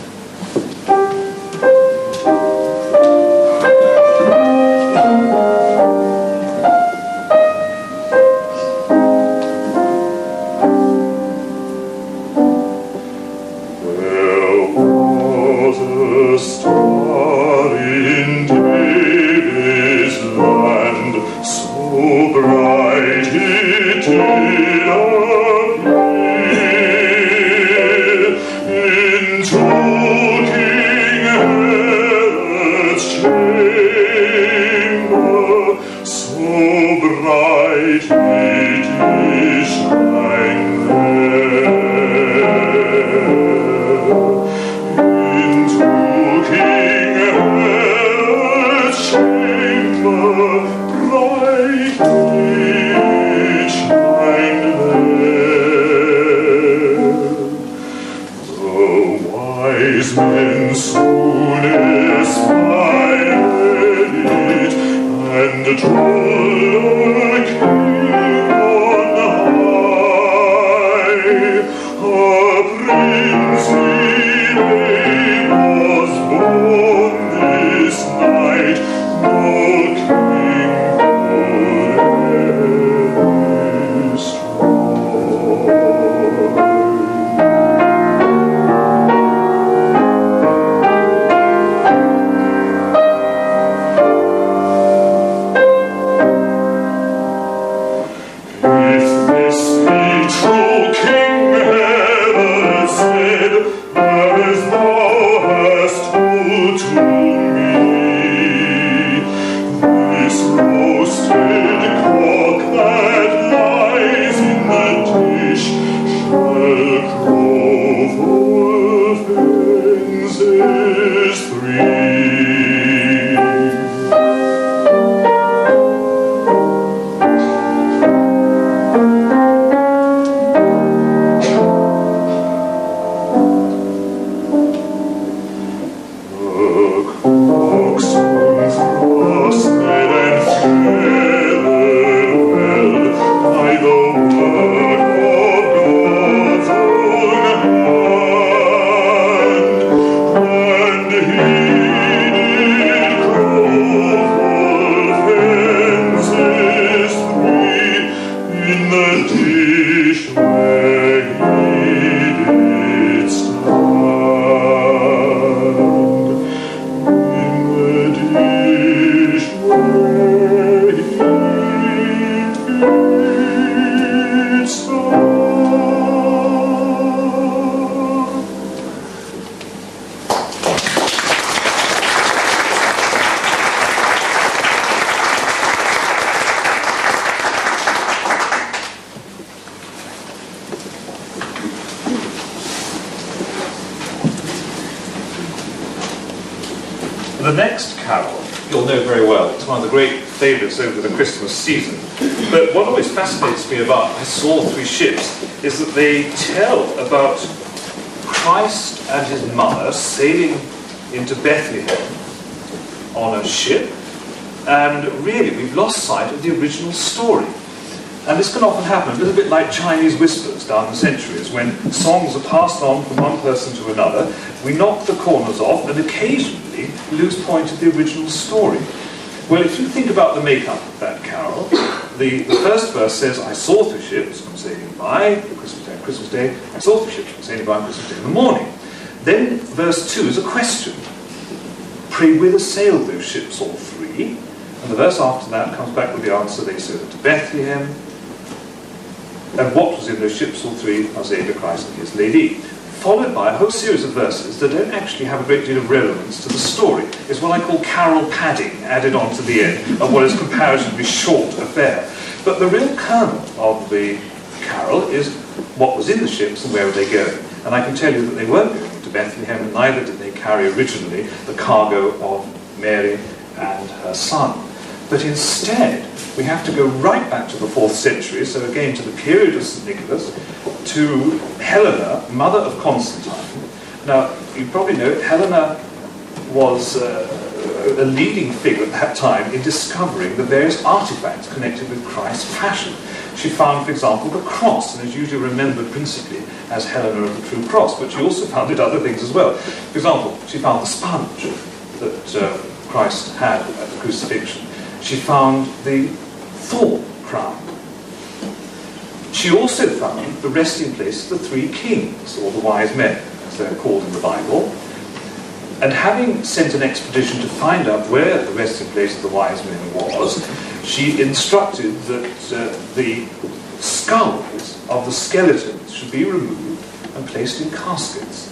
dish where he did stand, in the dish where he did stand. The next carol you'll know very well. It's one of the great favourites over the Christmas season. But what always fascinates me about I Saw Three Ships is that they tell about Christ and his mother sailing into Bethlehem on a ship, and really we've lost sight of the original story. And this can often happen, a little bit like Chinese whispers down the centuries, when songs are passed on from one person to another, we knock the corners off and occasionally lose point of the original story. Well, if you think about the makeup of that carol, the first verse says, I saw three ships come sailing by Christmas Day, I saw three ships come sailing by on Christmas Day in the morning. Then verse 2 is a question. Pray whither sailed those ships all three? And the verse after that comes back with the answer, they sailed to Bethlehem. And what was in those ships all three? Our Saviour Christ and his lady. Followed by a whole series of verses that don't actually have a great deal of relevance to the story. It's what I call carol padding added on to the end of what is a comparatively short affair. But the real kernel of the carol is what was in the ships and where were they going. And I can tell you that they weren't going to Bethlehem, and neither did they carry originally the cargo of Mary and her son. But instead, we have to go right back to the 4th century, so again to the period of St. Nicholas, to Helena, mother of Constantine. Now, you probably know Helena was a leading figure at that time in discovering the various artifacts connected with Christ's passion. She found, for example, the cross, and is usually remembered principally as Helena of the True Cross, but she also founded other things as well. For example, she found the sponge that Christ had at the crucifixion. She found the thorn crown. She also found the resting place of the three kings, or the wise men, as they're called in the Bible. And having sent an expedition to find out where the resting place of the wise men was, she instructed that the skulls of the skeletons should be removed and placed in caskets.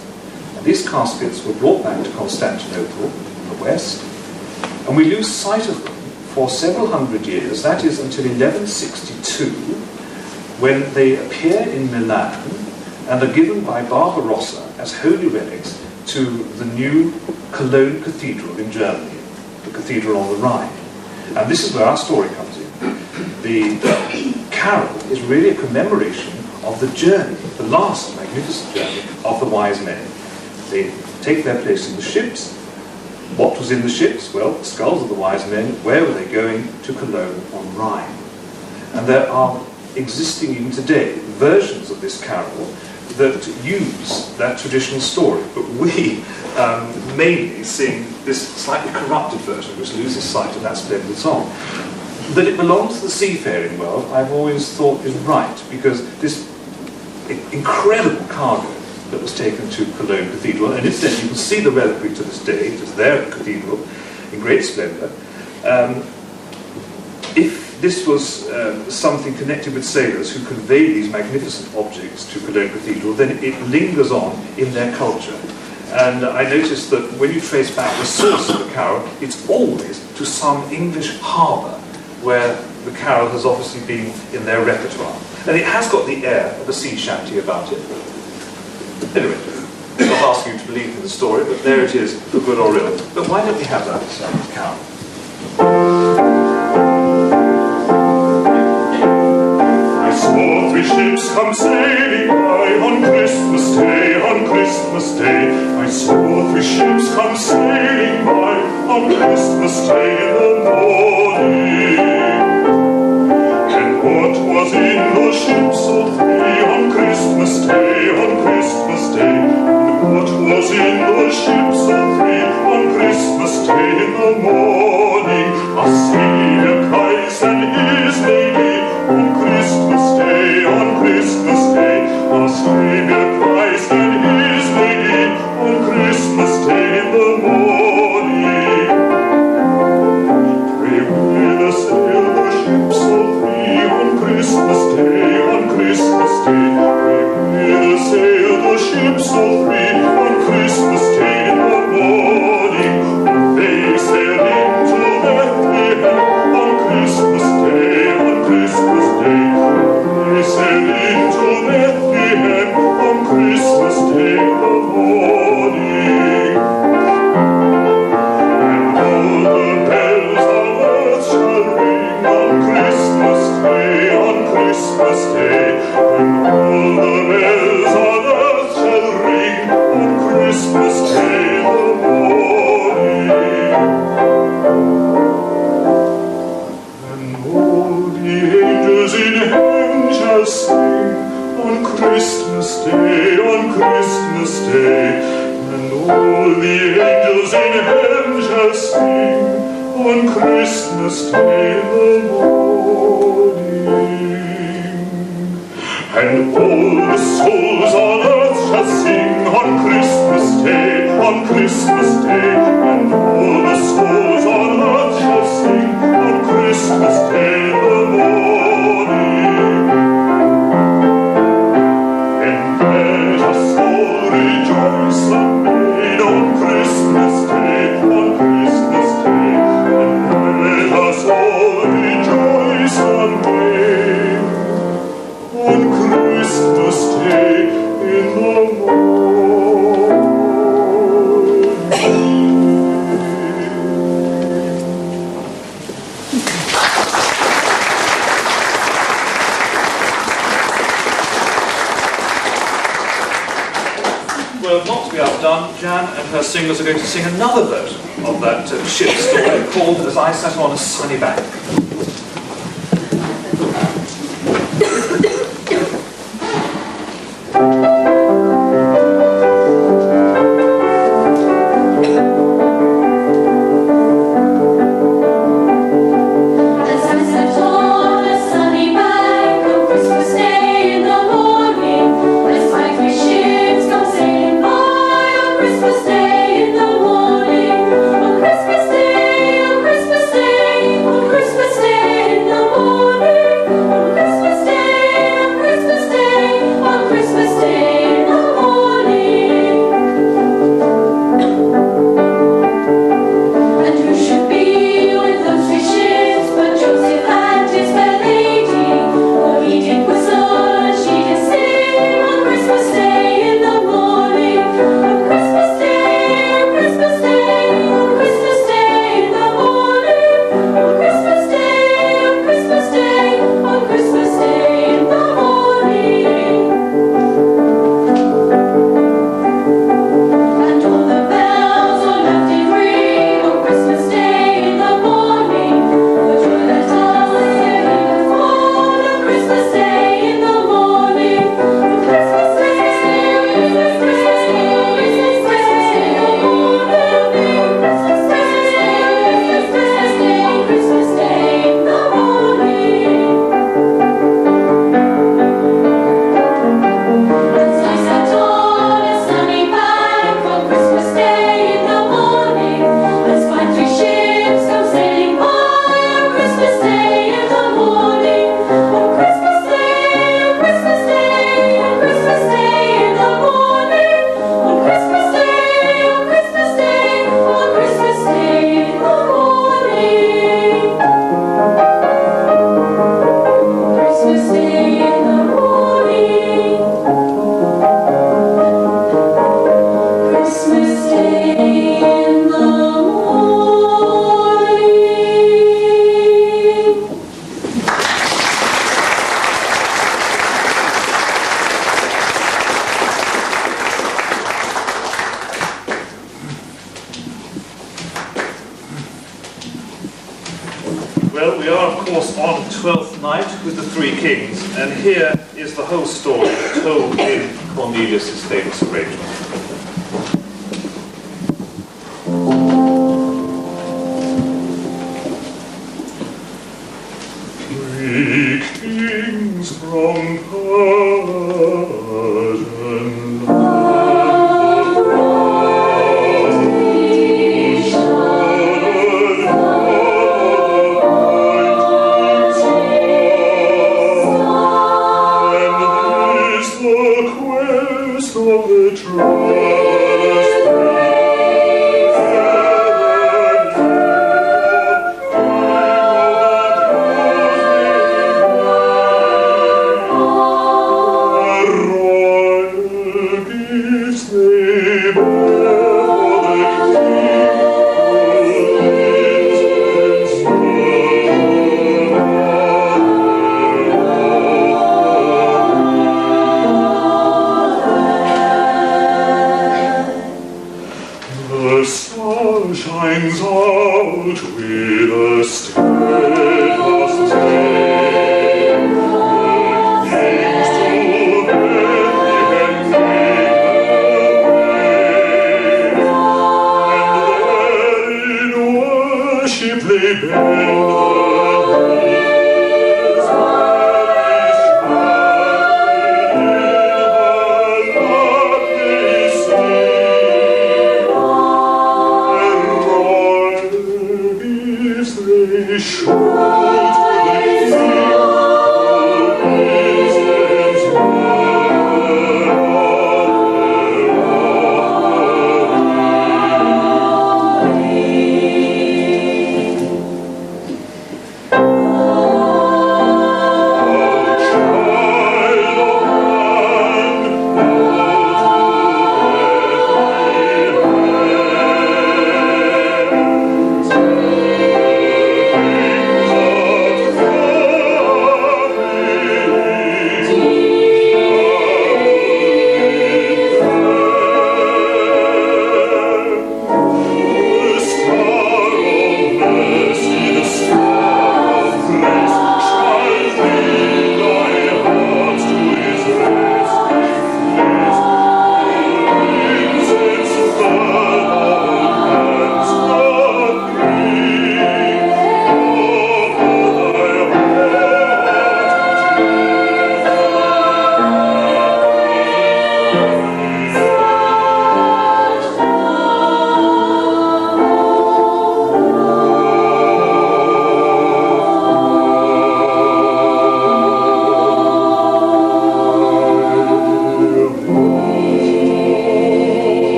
And these caskets were brought back to Constantinople in the west, and we lose sight of them for several hundred years, that is until 1162, when they appear in Milan and are given by Barbarossa as holy relics to the new Cologne Cathedral in Germany, the cathedral on the Rhine. And this is where our story comes in. The carol is really a commemoration of the journey, the last magnificent journey of the wise men. They take their place in the ships. What was in the ships? Well, the skulls of the wise men. Where were they going? To Cologne on Rhine. And there are existing even today versions of this carol that use that traditional story, but we mainly sing this slightly corrupted version which loses sight of that splendid song. That it belongs to the seafaring world, I've always thought is right, because this incredible cargo that was taken to Cologne Cathedral, and instead you can see the reliquary to this day, it is there at the cathedral in great splendour. If this was something connected with sailors who conveyed these magnificent objects to Cologne Cathedral, then it lingers on in their culture. And I noticed that when you trace back the source of the carol, it's always to some English harbour where the carol has obviously been in their repertoire. And it has got the air of a sea shanty about it. Anyway, I'm not asking you to believe in the story, but there it is, for good or ill. But why don't we have that carol? I saw three ships come sailing by on Christmas Day, on Christmas Day. I saw three ships come sailing by on Christmas Day in the morning. And what was in those ships all three on Christmas Day, on Christmas Day? And what was in those ships all three on Christmas Day in the morning? Our Saviour Christ and his lady on Christmas Day, ships all three on Christmas Day in the morning. They sailed into Bethlehem on Christmas Day, on Christmas Day. They sailed into Bethlehem on Christmas Day in the morning. And all the bells on earth shall ring on Christmas Day, on Christmas Day. And all the bells on earth shall ring on Christmas Day in the morning. And all the angels in heaven shall sing on Christmas Day, on Christmas Day. And all the angels in heaven shall sing on Christmas Day in the morning. And all the souls on earth shall sing on Christmas Day, on Christmas Day. And all the souls on earth shall sing on Christmas Day in the morning. And let us all rejoice amain on Christmas Day, on Christmas Day. And let us all rejoice amain on Christmas Day in the morning. Well, not to be outdone, Jan and her singers are going to sing another version of that ship story called As I Sat on a Sunny Bank. As I sat on a sunny bank on Christmas Day in the morning, I spied three ships come sailing by on Christmas Day in the morning. On Christmas Day, on Christmas Day, on Christmas Day in the morning. On Christmas Day, on Christmas Day, on Christmas Day in the morning. And who should be with those three ships but Joseph and his fair lady? For he did whistle and she did sing on Christmas Day in the morning. On Christmas Day, on Christmas Day, on Christmas Day in the morning. On Christmas Day, on Christmas Day, on Christmas Day in the morning. And all the bells on earth did ring on Christmas Day in the morning. For joy that us heaven had fall on Christmas Day in the morning. On Christmas Day, Christmas Day, Christmas Day in the morning. Christmas Day, Christmas Day, Christmas Day in the morning. As I sat on a sunny bank on Christmas Day in the morning, I spied three ships come sailing by on Christmas Day in the morning. On Christmas Day, on Christmas Day, on Christmas Day in the morning. On Christmas Day, on Christmas Day, on Christmas Day in the morning. Christmas Day in the morning. Christmas Day in the morning. Well, we are, of course, on Twelfth Night with the Three Kings, and here is the whole story told in Cornelius' famous arrangement. Three kings from Persian of the trellis the sun shines out with a steadfast day. Kings to Bethlehem make their way, and there in worship they bend the knees, they shout with the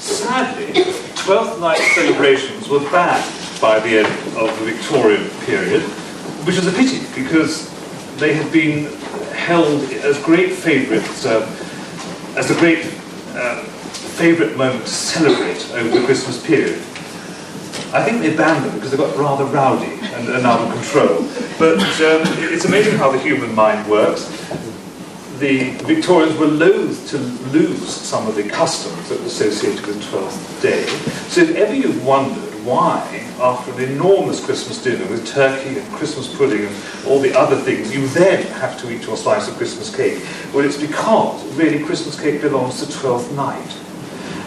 Sadly, 12th night celebrations were banned by the end of the Victorian period, which is a pity because they had been held as great favourites, as a great favourite moment to celebrate over the Christmas period. I think they banned them because they got rather rowdy and out of control. But it's amazing how the human mind works. The Victorians were loath to lose some of the customs that were associated with 12th day. So if ever you've wondered why, after an enormous Christmas dinner with turkey and Christmas pudding and all the other things, you then have to eat your slice of Christmas cake, well, it's because really Christmas cake belongs to 12th night.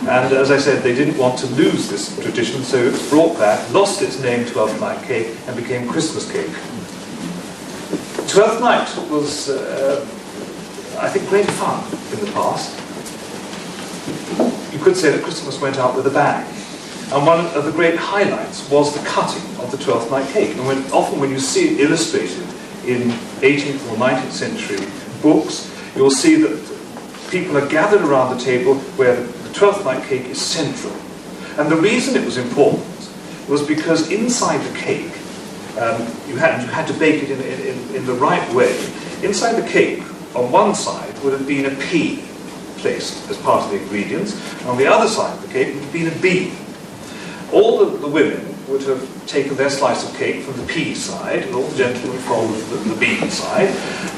And as I said, they didn't want to lose this tradition, so it's brought back, lost its name 12th night cake, and became Christmas cake. 12th night was, I think, great fun in the past. You could say that Christmas went out with a bang. And one of the great highlights was the cutting of the 12th night cake. And often when you see it illustrated in 18th or 19th century books, you'll see that people are gathered around the table where the 12th night cake is central. And the reason it was important was because inside the cake, you had to bake it in the right way. Inside the cake, on one side, would have been a pea placed as part of the ingredients, and on the other side of the cake would have been a bean. All the women would have taken their slice of cake from the pea side, and all the gentlemen from the bean side.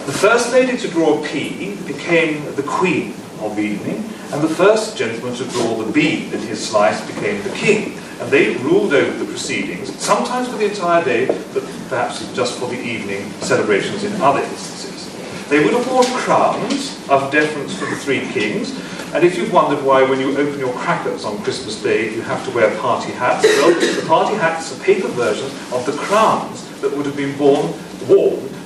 The first lady to draw a pea became the queen of the evening, and the first gentleman to draw the bean in his slice became the king. And they ruled over the proceedings, sometimes for the entire day, but perhaps just for the evening celebrations in other instances. They would have worn crowns of deference to the three kings, and if you've wondered why when you open your crackers on Christmas Day you have to wear party hats, well, the party hats are paper versions of the crowns that would have been worn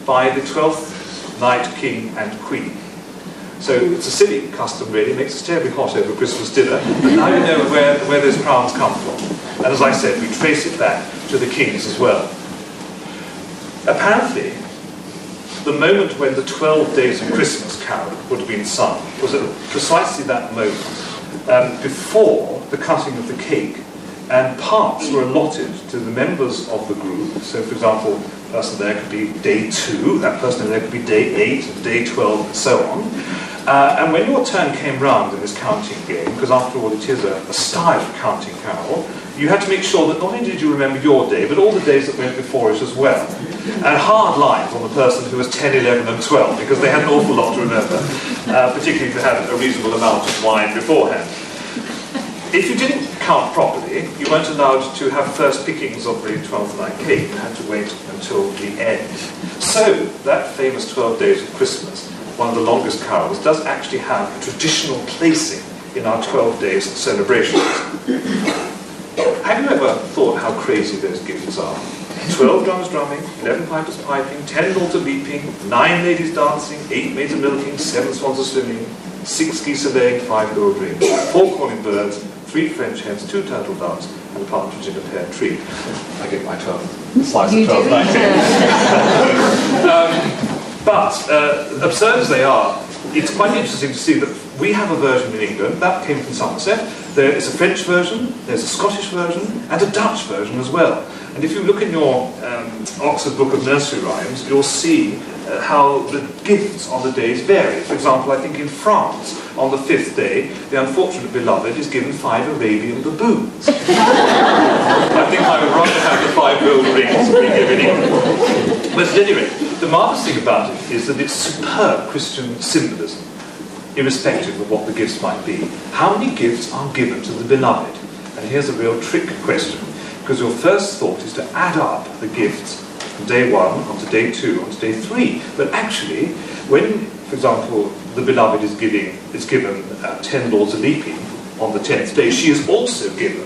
by the 12th night king and queen. So it's a silly custom really, makes us terribly hot over Christmas dinner, but now you know where those crowns come from. And as I said, we trace it back to the kings as well. Apparently, the moment when the 12 Days of Christmas carol would have been sung was at precisely that moment, before the cutting of the cake, and parts were allotted to the members of the group. So, for example, the person there could be day 2, that person there could be day 8, day 12, and so on. And when your turn came round in this counting game, because after all it is a style of counting carol, you had to make sure that not only did you remember your day, but all the days that went before it as well. And hard lines on the person who was 10, 11 and 12, because they had an awful lot to remember, particularly if they had a reasonable amount of wine beforehand. If you didn't count properly, you weren't allowed to have first pickings of the 12th night cake. You had to wait until the end. So, that famous 12 Days of Christmas, one of the longest carols, does actually have a traditional placing in our 12 days celebrations. Have you ever thought how crazy those gifts are? 12 drums drumming, 11 pipers piping, 10 lords a leaping, 9 ladies dancing, 8 maids a milking, 7 swans a swimming, 6 geese a laying, 5 gold rings, 4 calling birds, 3 French hens, 2 turtle doves, and a partridge in a pear tree. I get my 12 slice of 12 night cake. But absurd as they are, it's quite interesting to see that we have a version in England, that came from Somerset. There is a French version, there's a Scottish version, and a Dutch version as well. And if you look in your Oxford Book of Nursery Rhymes, you'll see how the gifts on the days vary. For example, I think in France, on the 5th day, the unfortunate beloved is given 5 Arabian baboons. I think I would rather have the 5 gold rings than be given England. But at any rate, the marvellous thing about it is that it's superb Christian symbolism, irrespective of what the gifts might be. How many gifts are given to the beloved? And here's a real trick question, because your first thought is to add up the gifts from day 1 onto day 2 onto day 3. But actually, when, for example, the beloved is given 10 lords a leaping on the 10th day, she is also given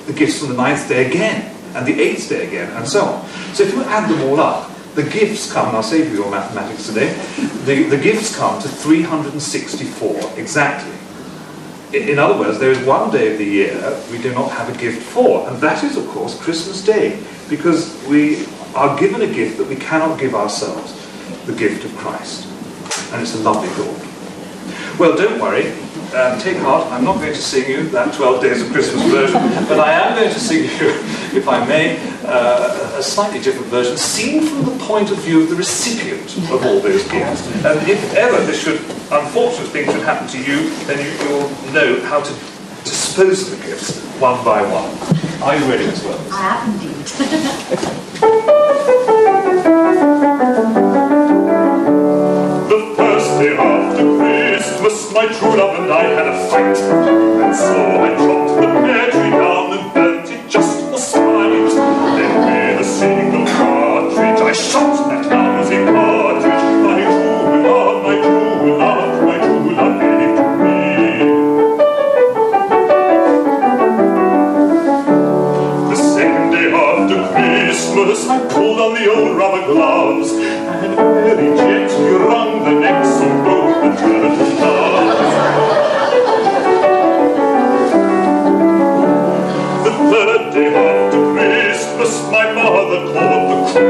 the gifts from the 9th day again, and the 8th day again, and so on. So if you add them all up, the gifts come, and I'll save you your mathematics today, the gifts come to 364 exactly. In other words, there is one day of the year we do not have a gift for, and that is, of course, Christmas Day, because we are given a gift that we cannot give ourselves, the gift of Christ. And it's a lovely thought. Well, don't worry, take heart, I'm not going to sing you that 12 Days of Christmas version, but I am going to sing you, if I may, a slightly different version, seen from the point of view of the recipient of all those gifts. And if ever this unfortunate thing should happen to you, then you'll know how to dispose of the gifts one by one. Are you ready, Miss Wells? I am indeed. The first day after Christmas, my true love and I had a fight, and so I dropped the pear tree down and burnt it just for spite. Then with a single cartridge I shot that lousy partridge. My true love, my true love, my true love gave it to me. The second day after Christmas I pulled on the old rubber gloves, and very gently wrung the necks of both the turtle doves. The third day after Christmas my mother caught the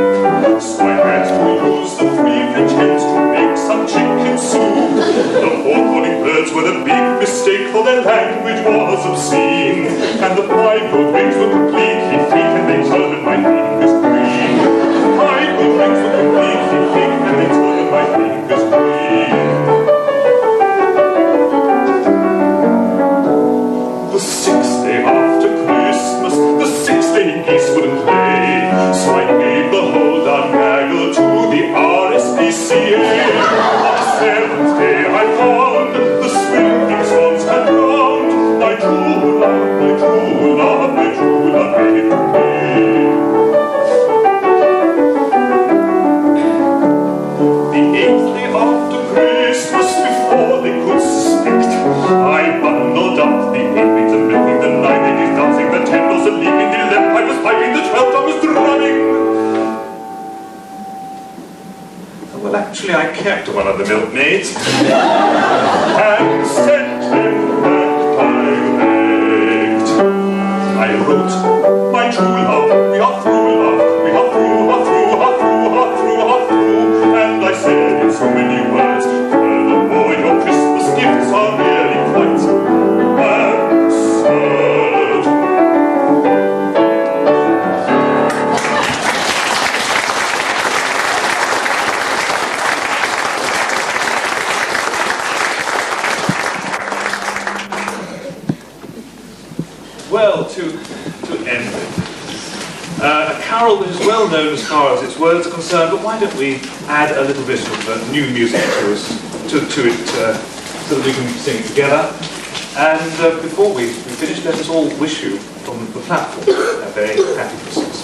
cook, so I had to use the 3 French hens to make some chicken soup. The 4 calling birds were a big mistake, for their language was obscene, and the 5 gold rings were completely fake, and they turned my fingers green. The 5 gold rings were completely fake, and they turned my fingers green. The 6th day after Christmas, the 6-day geese wouldn't lay, so I gave the whole darn gaggle to the RSPCA. On the 7th day I found the swinging swans had drowned. My true love, my true love, my true love gave it to me. The 8th day after Christmas, before they could suspect, I bundled up the 8 maids a milking, the 9 ladies dancing, the 10 lords a leaping, the 11 pipers piping, the 12 drummers drumming. Well, actually I kept one of the milkmaids and sent them back direct. I wrote, my true love, we are through, love, we are through, are through, are through, are through, are through. And I said in so many words, furthermore, your Christmas gifts are really quite absurd. Well, to end with, a carol that is well known as far as its words are concerned, but why don't we add a little bit of new music to it, so that we can sing it together. And before we finish, let us all wish you from the platform a very happy Christmas.